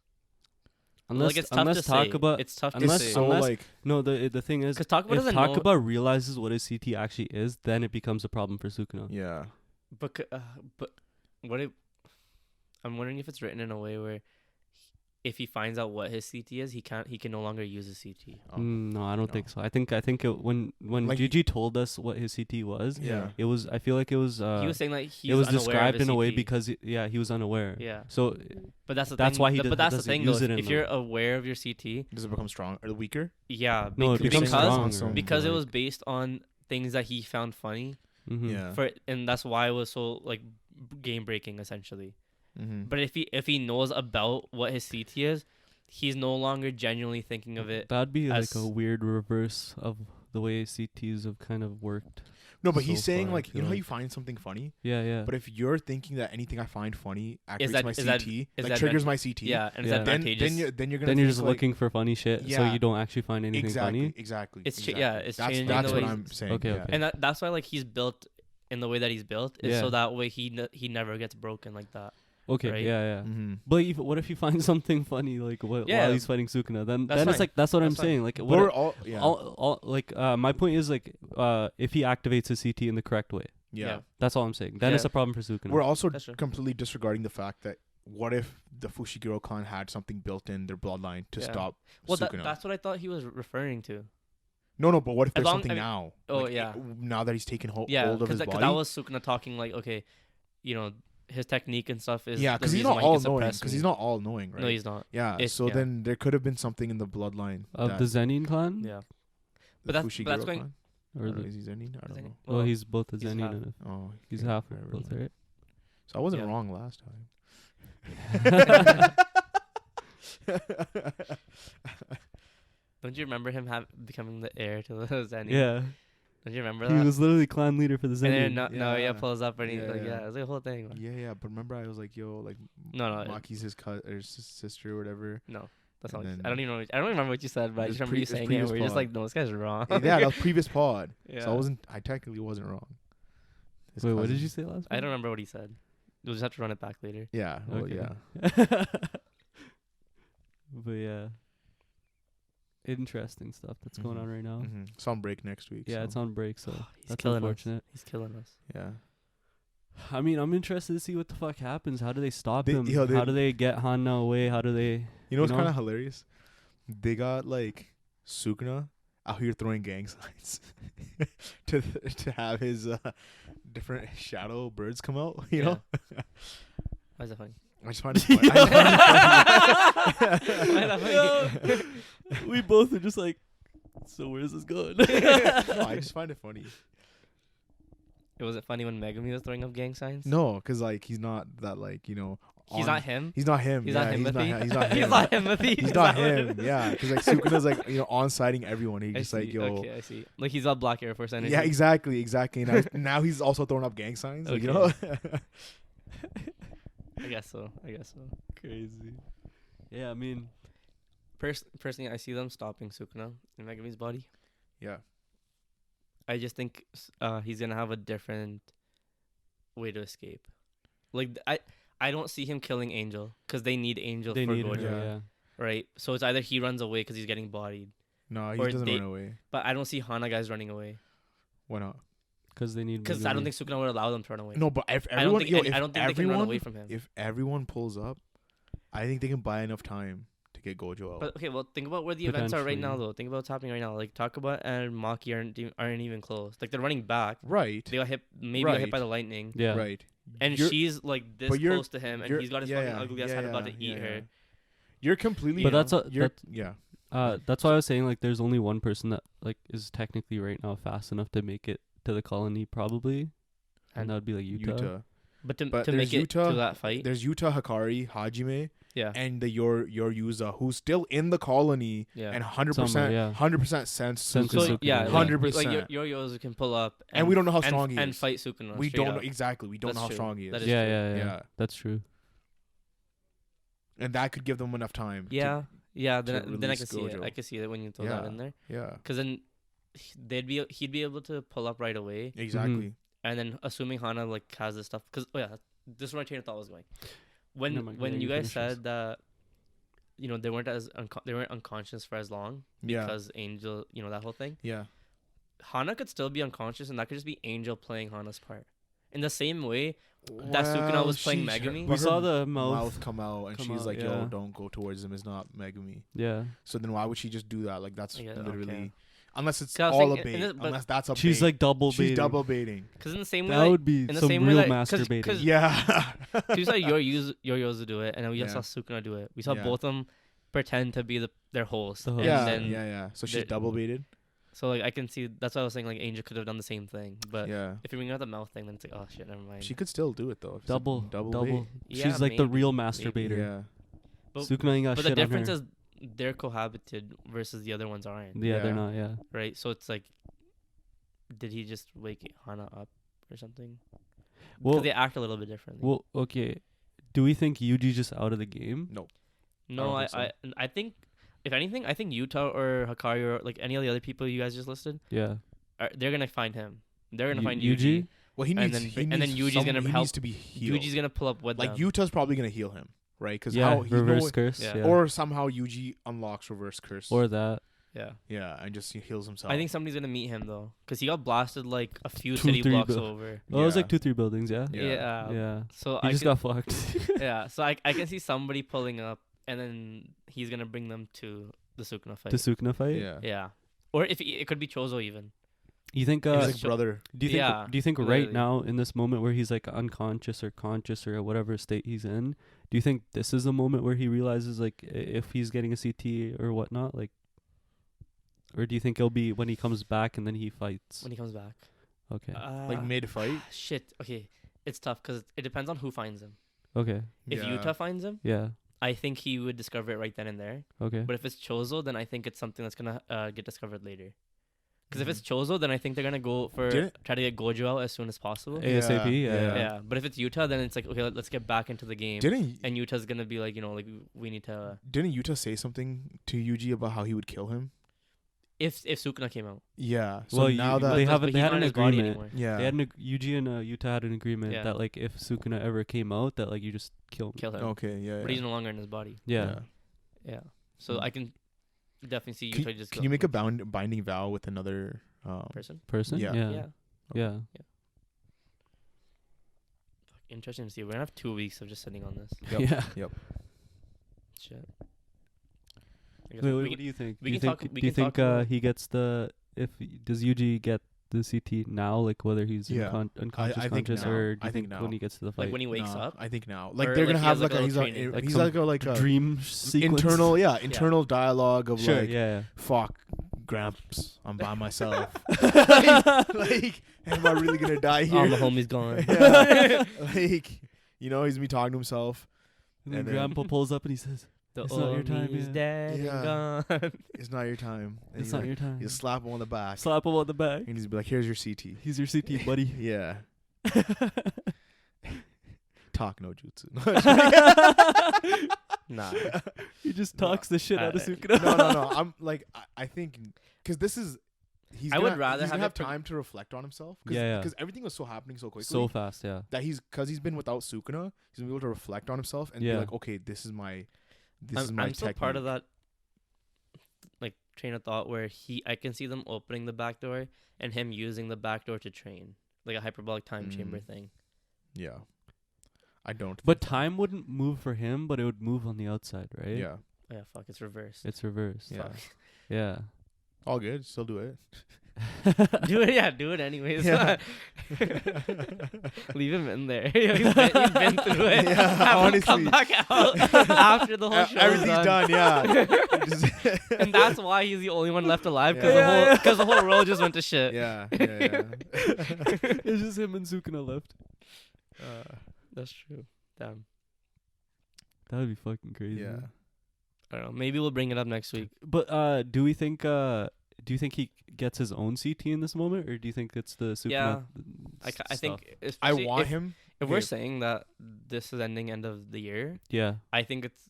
Unless it's tough to say. It's tough to say. No, the thing is, if Takaba realizes what his CT actually is, then it becomes a problem for Sukuna. Yeah. But what if... I'm wondering if it's written in a way where if he finds out what his CT is, he can no longer use his CT. No, I don't think so. I think when like Gigi told us what his CT was, it was. I feel like it was. He was saying like it was described in a way because he was unaware. Yeah. So, but that's the thing. Why he but that's the thing though. If you're aware of your CT, does it become strong or weaker? Yeah. No, it becomes stronger because it was based on things that he found funny. Mm-hmm. Yeah. And that's why it was so like game breaking essentially. Mm-hmm. But if he knows about what his CT is, he's no longer genuinely thinking of it. That'd be like a weird reverse of the way CTs have kind of worked. No, but he's saying like, you know how you find something funny? Yeah, yeah. But if you're thinking that anything I find funny activates my CT, like triggers my CT. Yeah, and is that advantageous? Then you're just like, looking for funny shit, so you don't actually find anything funny. Exactly. It's changing. That's what I'm saying. Okay. And that's why like he's built in the way that he's built is so that way he never gets broken like that. Okay, right? yeah. Mm-hmm. But what if you find something funny while he's fighting Sukuna? Then it's like that's what I'm saying. Like my point is like if he activates his CT in the correct way. Yeah. That's all I'm saying. Then it's a problem for Sukuna. We're also completely disregarding the fact that what if the Fushiguro clan had something built in their bloodline to stop Sukuna? That's what I thought he was referring to. No, but what if there's something now? Oh, like, now that he's taken hold of his body? Because that was Sukuna talking like, okay, you know, his technique and stuff is because he's not all knowing. Because he's not all knowing, right? No, he's not. Yeah. Then there could have been something in the bloodline of the Zenin clan. Yeah. But that's going. Clan? Or is he Zenin? I don't know. Well, he's both a Zenin and he's half of both, right? So I wasn't wrong last time. Don't you remember him becoming the heir to the Zenin? Yeah. Don't you remember that? He was literally clan leader for the Zenin. And then pulls up and he's like, it was like a whole thing. Man. Yeah. But remember, I was like, yo, like, Maki's his sister or whatever. No, that's not. I don't even know. I don't remember what you said, but I just remember you saying it. We're just like, no, this guy's wrong. Yeah, that was previous pod. Yeah. So I technically wasn't wrong. Wait, what did you say last? I don't remember what he said. We'll just have to run it back later. Yeah. Well, okay. Yeah. But yeah. Interesting stuff that's going on right now. Mm-hmm. It's on break next week. Yeah, it's on break, so that's unfortunate. He's killing us. Yeah. I mean, I'm interested to see what the fuck happens. How do they stop him? How do they get Hana away? How do they... You know what's kind of hilarious? They got, like, Sukuna out here throwing gang signs to have his different shadow birds come out, you know? Why is that funny? I just find it funny. We both are just like, so where's this going? No, I just find it funny. Was it funny when Megumi was throwing up gang signs? No, because like he's not that like, you know. He's not him. He's not him. He's not him. He's not him. He's not him. He's not him. Yeah, because like Sukuna's like, you know, on sighting everyone. He's just like, yo. Okay, I see. Like he's all Black Air Force energy. Yeah, exactly. Now he's also throwing up gang signs. Okay. Like, you know. I guess so. Crazy. Yeah, I mean, personally, I see them stopping Sukuna in Megumi's body. Yeah. I just think he's gonna have a different way to escape. Like I don't see him killing Angel because they need Angel for Gojo. Yeah. Right. So it's either he runs away because he's getting bodied. No, he doesn't run away. But I don't see Hana guys running away. Why not? Because they need. Because I don't think Sukuna would allow them to run away. No, but if everyone, I don't think they can run away from him. If everyone pulls up, I think they can buy enough time to get Gojo out. But okay, well, think about where the events are right now, though. Think about what's happening right now. Like Takaba and Maki aren't even close. Like they're running back. Right. They got hit. Maybe got hit by the lightning. Yeah. Right. And she's like this close to him, and he's got his fucking ugly ass head about to eat her. You're completely. But that's why I was saying like there's only one person that like is technically right now fast enough to make it to the colony probably, and that would be like Yuta. But to make it to that fight, there's Yuta, Hikari, Hajime, and the your Yuza who's still in the colony, and 100% sense. Yeah, 100%. Like your Yuza can pull up, and we don't know how strong he is, and fight Sukuna. We don't know exactly. We don't know how strong he is. Yeah. That's true. And that could give them enough time. Yeah. Then I can see it. I can see it when you throw that in there. Yeah. Because then he'd be able to pull up right away. Exactly. Mm-hmm. And then assuming Hana like has this stuff, because this is where my train of thought was going. When you guys said that, you know, they weren't unconscious for as long because Angel, you know, that whole thing. Yeah. Hana could still be unconscious, and that could just be Angel playing Hana's part. In the same way that Sukuna was playing Megumi. We saw the mouth come out, and she's like, "Yo, don't go towards him. It's not Megumi." Yeah. So then, why would she just do that? Like that's literally. Okay. Unless it's all a bait. Unless that's a bait. She's like double baiting. She's double baiting. Because in the same way, that would be some real masturbating. Yeah. We saw Yoryozu do it, and then we just saw Sukuna do it. We saw both of them pretend to be their host. Yeah. So she's double baited. So like I can see that's why I was saying like Angel could have done the same thing, but if you bring out the mouth thing, then it's like, oh shit, never mind. She could still do it though. Double. Bait. Yeah, she's like the real masturbator. Yeah. Sukuna ain't got shit on her. But the difference is they're cohabited versus the other ones aren't. Yeah, they're not. Yeah. Right. So it's like did he just wake Hana up or something? Well, Because they act a little bit differently. Well, okay. Do we think Yuji's just out of the game? No, I think if anything, I think Yuta or Hikari or like any of the other people you guys just listed, Yeah. they're gonna find him. They're gonna find Yuji. Yuji. Well, he needs. And then Yuji's gonna he help. needs to be healed. Yuji's gonna pull up with like them. Yuta's probably gonna heal him, right? Because Yeah. how he Reverse curse. Yeah. Yeah. or somehow Yuji unlocks reverse curse. Or that. Yeah. Yeah, and just heals himself. I think somebody's gonna meet him though, because he got blasted like a few 2, city 3 blocks bu- over. Oh, it was Yeah. like 2-3 buildings. Yeah. Yeah. Yeah. So He I just can, got fucked. yeah. So I can see somebody pulling up, and then he's gonna bring them to the Sukuna fight. The Sukuna fight. Yeah. Yeah. Or if it could be Chozo even. You think? He's He's like brother. Do you think? Yeah, Do you think right literally. now in this moment where he's like unconscious or conscious or whatever state he's in, do you think this is a moment where he realizes like if he's getting a CT or whatnot, like, or do you think it'll be when he comes back and then he fights? When he comes back. Okay. Like made a fight. Shit. Okay. It's tough because it depends on who finds him. Okay. If Yeah. Yuta finds him, Yeah. I think he would discover it right then and there. Okay. But if it's Chozo, then I think it's something that's gonna get discovered later. Because if it's Chozo, then I think they're gonna go for try to get Gojo out as soon as possible. ASAP. Yeah. Yeah. But if it's Yuta, then it's like, okay, let's get back into the game. Didn't And Yuta's gonna be like, like we need to. Didn't Yuta say something to Yuji about how he would kill him? If Sukuna came out. Yeah. So Well, now that they But have he's they had not an in his body agreement. anymore. yeah. They had Yuji and Yuta had an agreement Yeah. that like if Sukuna ever came out, that like you just kill him. Kill him. Okay. Yeah. But he's no longer in his body. Yeah. Yeah. So I can definitely see Can, Yuta just. can you make a binding vow with another person? Person. Yeah. Yeah. Yeah. Yeah. Fuck, interesting to see. We're gonna have 2 weeks of just sitting on this. Yep. Yeah. Yep. Shit. I guess Wait, we what can- do you think? we Do you can think? talk- we Do you can think talk about- he gets the does Yuji get the CT now? Like whether he's Yeah. unconscious, I think conscious, now. or do I you think think when now. he gets to the fight? like when he wakes No, up. I think now. Like Or, they're like, gonna he have has, like like, a a he's little like training. Like he's some like a dream sequence. internal dialogue of Sure. like yeah. fuck Gramps, I'm by myself. like am I really gonna die here? All the homies gone. Yeah. Like he's gonna be talking to himself. And then And then- Grandpa pulls up and he says, The It's not your time homies yet. dead Yeah. and gone. It's not your time. And "It's he's not like, your time." You slap him on the back. Slap him on the back. And he's be like, here's your CT. He's your CT buddy. Yeah. Talk no jutsu. Nah. He just talks the shit out of Uh, Sukuna. no. I'm like, I think, because this is, I would rather he's gonna have have it time to reflect on himself. Yeah. Because everything was so happening so quickly. So fast, yeah. that because he's been without Sukuna, he's gonna be able to reflect on himself and be Yeah. like, okay, this is my I'm still technique. part of that like train of thought where I can see them opening the back door and him using the back door to train, like a hyperbolic time chamber thing. Yeah. I don't. But time wouldn't move for him, but it would move on the outside, right? Yeah. Yeah, fuck, it's reversed. It's reversed. Yeah. Fuck. Yeah. All good. Still do it. do it anyways. Yeah. Leave him in there. he's been through it. Yeah, Have him come honestly. back out after the whole show. Everything's done. Yeah. Just- And that's why he's the only one left alive, Yeah. because the whole world just went to shit. yeah. It's just him and Sukuna left. That's true. Damn. That would be fucking crazy. Yeah. I don't know. Maybe we'll bring it up next week. But do we think do you think he gets his own CT in this moment, or do you think it's the Sukuna? Yeah. I stuff? think I especially want if, him. If we're Yeah. saying that this is ending end of the year, Yeah. I think it's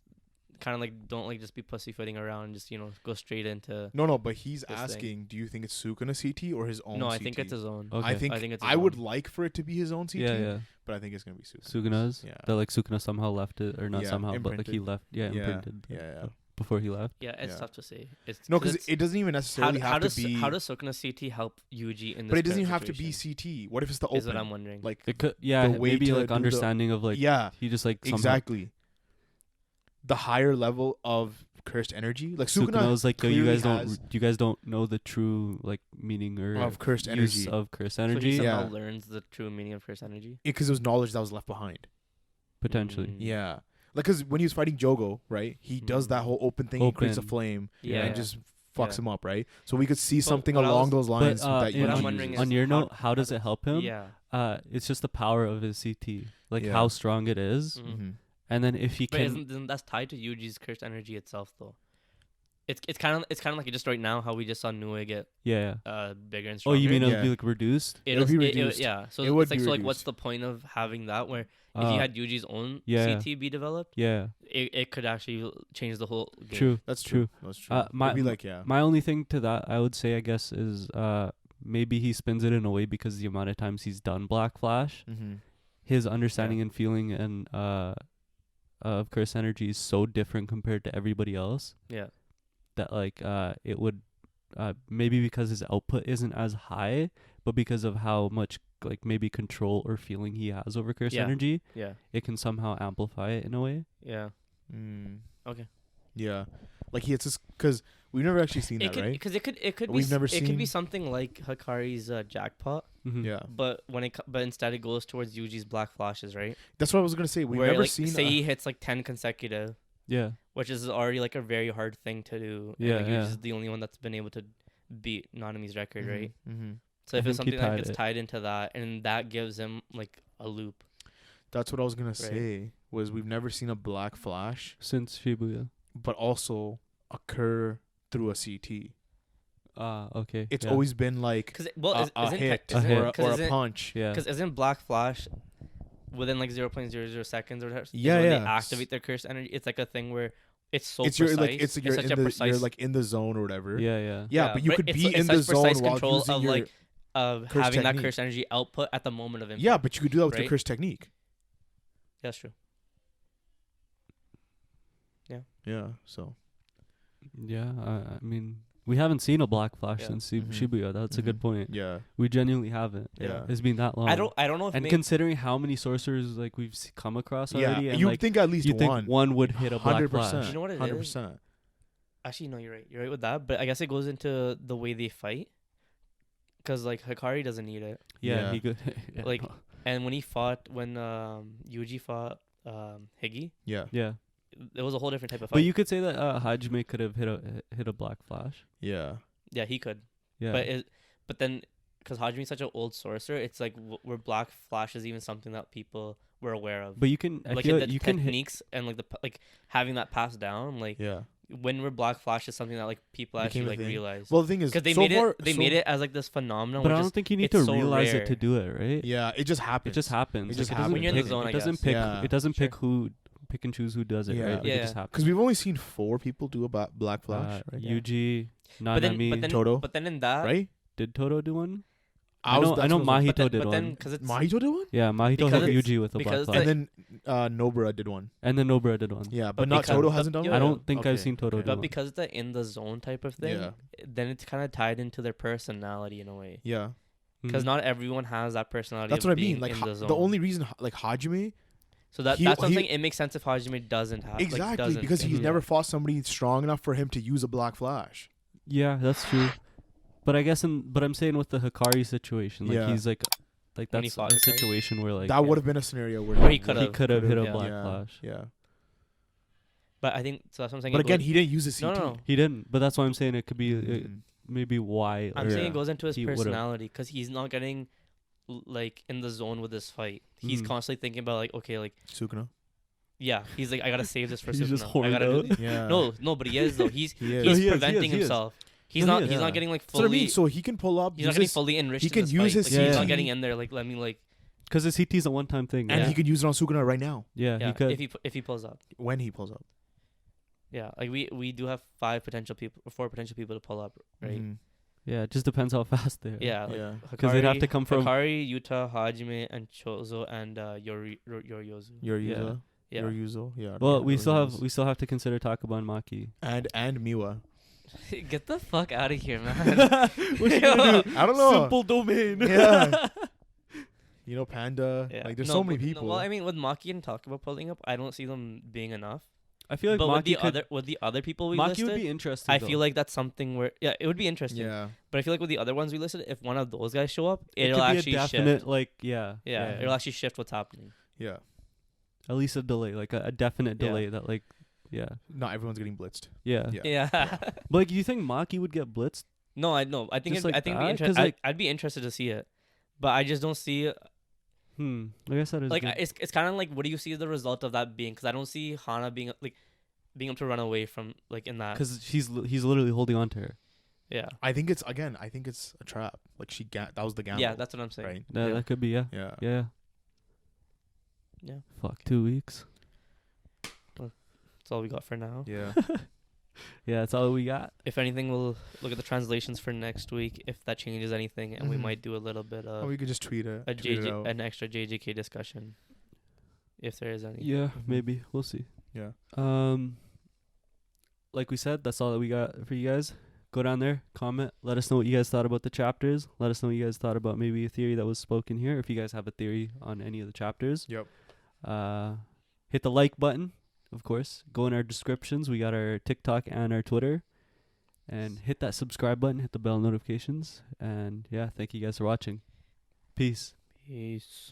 kind of like don't like just be pussyfooting around, just go straight into. No, but he's this asking, thing. do you think it's Sukuna CT or his own No, CT? I think it's his own. Okay. I think it's his I would own. like for it to be his own CT, Yeah. but I think it's going to be Sukuna. Sukuna's. Yeah. That like Sukuna somehow left it, or not Yeah, somehow, but like he imprinted. left. Yeah, imprinted. Yeah. Before he left. Yeah, it's Yeah. tough to say. It's No, because it's- it doesn't even necessarily how have does to be. how does Sukuna CT help Yuji in this? But it doesn't even current have to be situation? CT. What if it's the Is what open? I'm wondering. Like, It could. Yeah. the way Maybe to like do the- understanding of like. yeah, He just like somehow. exactly. The higher level of cursed energy, like Sukuna Sukuna's like, yo, you clearly guys don't know the true like meaning or of cursed use energy, of cursed so he energy. somehow Yeah. learns the true meaning of curse energy. because it was knowledge that was left behind. Potentially. Mm. Yeah, like because when he was fighting Jogo, right, he does that whole open thing. He creates a Open. flame Yeah. and just fucks Yeah. him up, right? So we could see something what I along was- those lines But that what I'm Yuji wondering uses. on your how- note, how does it help him? Yeah. It's just the power of his CT, like Yeah. how strong it is, Mhm. Mhm. and then if he But can. isn't that's tied to Yuji's cursed energy itself though? It's kind of like just right now how we just saw Nue get bigger and stronger. Oh, you mean it'll be like reduced? It'll be reduced. So it would it's like be so reduced. like what's the point of having that where if you had Yuji's own CT be developed, it could actually change the whole game. True. That's true. That's true. My only thing to that, I would say, I guess, is maybe he spins it in a way because the amount of times he's done Black Flash, his understanding and feeling and of curse energy is so different compared to everybody else. Yeah. That like it would maybe because his output isn't as high, but because of how much like maybe control or feeling he has over curse energy, it can somehow amplify it in a way. Yeah. Okay. Yeah, like he hits this because we've never actually seen that, right? Because it could We've never seen. It could be something like Hikari's jackpot. Yeah. But instead it goes towards Yuji's Black Flashes, right? That's what I was gonna say. We've where never like, seen. Say he hits like 10 consecutive. Yeah. Which is already like a very hard thing to do. Yeah. And, like, Yuji's the only one that's been able to beat Nanami's record, right? Mm-hmm. So if it's something that gets tied into that, and that gives him like a loop. That's what I was gonna say. Was we've never seen a Black Flash since Shibuya, but also occur through a CT. Okay. It's always been like a hit or a punch. Yeah. Because isn't Black Flash within like 0.00 seconds or whatever? Yeah. When they activate their curse energy, it's like a thing where it's so precise. You're like in the zone or whatever. Yeah. But you could be in the zone while control using of your like of curse having technique. that curse energy output at the moment of impact. Yeah, but you could do that with the curse technique. That's true. Yeah. So. Yeah, I mean, we haven't seen a Black Flash since Shibuya. That's a good point. Yeah, we genuinely haven't. Yeah, it's been that long. I don't know if and considering how many sorcerers like we've come across already, and you like, think at least one would hit a Black Flash. You know what it 100%. Is? Actually, no, you're right. You're right with that. But I guess it goes into the way they fight. Because like Hikari doesn't need it. Yeah. He could. Like, and when Yuji fought Higi. Yeah. It was a whole different type of fight. But you could say that Hajime could have hit a Black Flash. Yeah. Yeah, he could. Yeah. But then, because Hajime's such an old sorcerer, it's like where Black Flash is even something that people were aware of. But you can, I feel like you techniques and like like having that passed down, like when we're Black Flash is something that like people actually like realize. Well, the thing is, because they made it as like this phenomenon. But I don't think you need to realize it to do it, right? Yeah, it just happens. It just happens. It just happens. When you're in the zone, It doesn't pick who. Pick and choose who does it, right? Like it just happens. Because we've only seen 4 people do a Black Flash. Right? Yuji, Nanami, Toto. But then in that, right? Did Toto do one? I know Mahito did one. But then, because it's Mahito did one? Yeah, Mahito hit Yuji with a Black Flash. And then Nobara did one. Yeah, but not Toto hasn't done one? I don't think I've seen Toto do one. But because it's the in the zone type of thing, then it's kind of tied into their personality in a way. Yeah. Because not everyone has that personality. That's what I mean. Like the only reason, like Hajime. So that's something. It makes sense if Hajime doesn't have exactly because he's never fought somebody strong enough for him to use a Black Flash. Yeah, that's true. But I guess but I'm saying with the Hikari situation, like he's like that's a situation where like that would have been a scenario where he could have hit a Black Flash. Yeah. But I think so. That's what I'm saying. But again, he didn't use a CT. No, he didn't. But that's why I'm saying it could be maybe why. I'm saying it goes into his personality because he's not getting like in the zone with this fight. He's constantly thinking about like, okay, like Sukuna. Yeah, he's like, I gotta save this for Sukuna. Just I gotta no, but he is though. He's preventing himself. He's not getting like fully. So, I mean, so he can pull up. He's not getting fully enriched. He can use his. He's not getting in there. Like let me like. Because the CT is a one-time thing, and he could use it on Sukuna right now. Yeah, he could if he pulls up. When he pulls up. Yeah, like we do have 4 potential people to pull up, right? Mm-hmm. Yeah, it just depends how fast they are. Yeah, because they'd have to come from Hikari, Yuta, Hajime, and Chozo, and Yoriozu. Yoriyuzo. Yeah. Well, we still have to consider Takaba and Maki. And Miwa. Get the fuck out of here, man. What you gonna do? I don't know. Simple domain. Yeah. You know, Panda. Yeah. Like, there's so many people. Well, I mean, with Maki and Takaba pulling up, I don't see them being enough. I feel like but Maki with the other people we Maki listed, would be interesting. I feel like that's something where it would be interesting. Yeah. But I feel like with the other ones we listed, if one of those guys show up, it'll actually be a definite, shift. Yeah, it'll actually shift what's happening. Yeah. At least a delay, like a definite delay that like, yeah. Not everyone's getting blitzed. Yeah. But like, do you think Maki would get blitzed? No, I know. I think I'd be interested to see it, but I just don't see. I guess that is like good. It's kind of like, what do you see the result of that being? Because I don't see Hana being like. being able to run away from like in that. Because he's literally holding on to her. Yeah. I think it's a trap. Like that was the gamble. Yeah, that's what I'm saying. Right? Yeah, that could be. Yeah. Yeah. Fuck, 2 weeks. That's all we got for now. Yeah. Yeah, that's all we got. If anything, we'll look at the translations for next week. If that changes anything, and we might do a little bit of. Or we could just tweet it out. An extra JJK discussion, if there is any. Yeah, maybe we'll see. Yeah. Like we said, that's all that we got for you guys. Go down there, comment, let us know what you guys thought about the chapters. Let us know what you guys thought about maybe a theory that was spoken here. If you guys have a theory on any of the chapters. Yep. Hit the like button, of course. Go in our descriptions. We got our TikTok and our Twitter. And hit that subscribe button. Hit the bell notifications. And yeah, thank you guys for watching. Peace. Peace.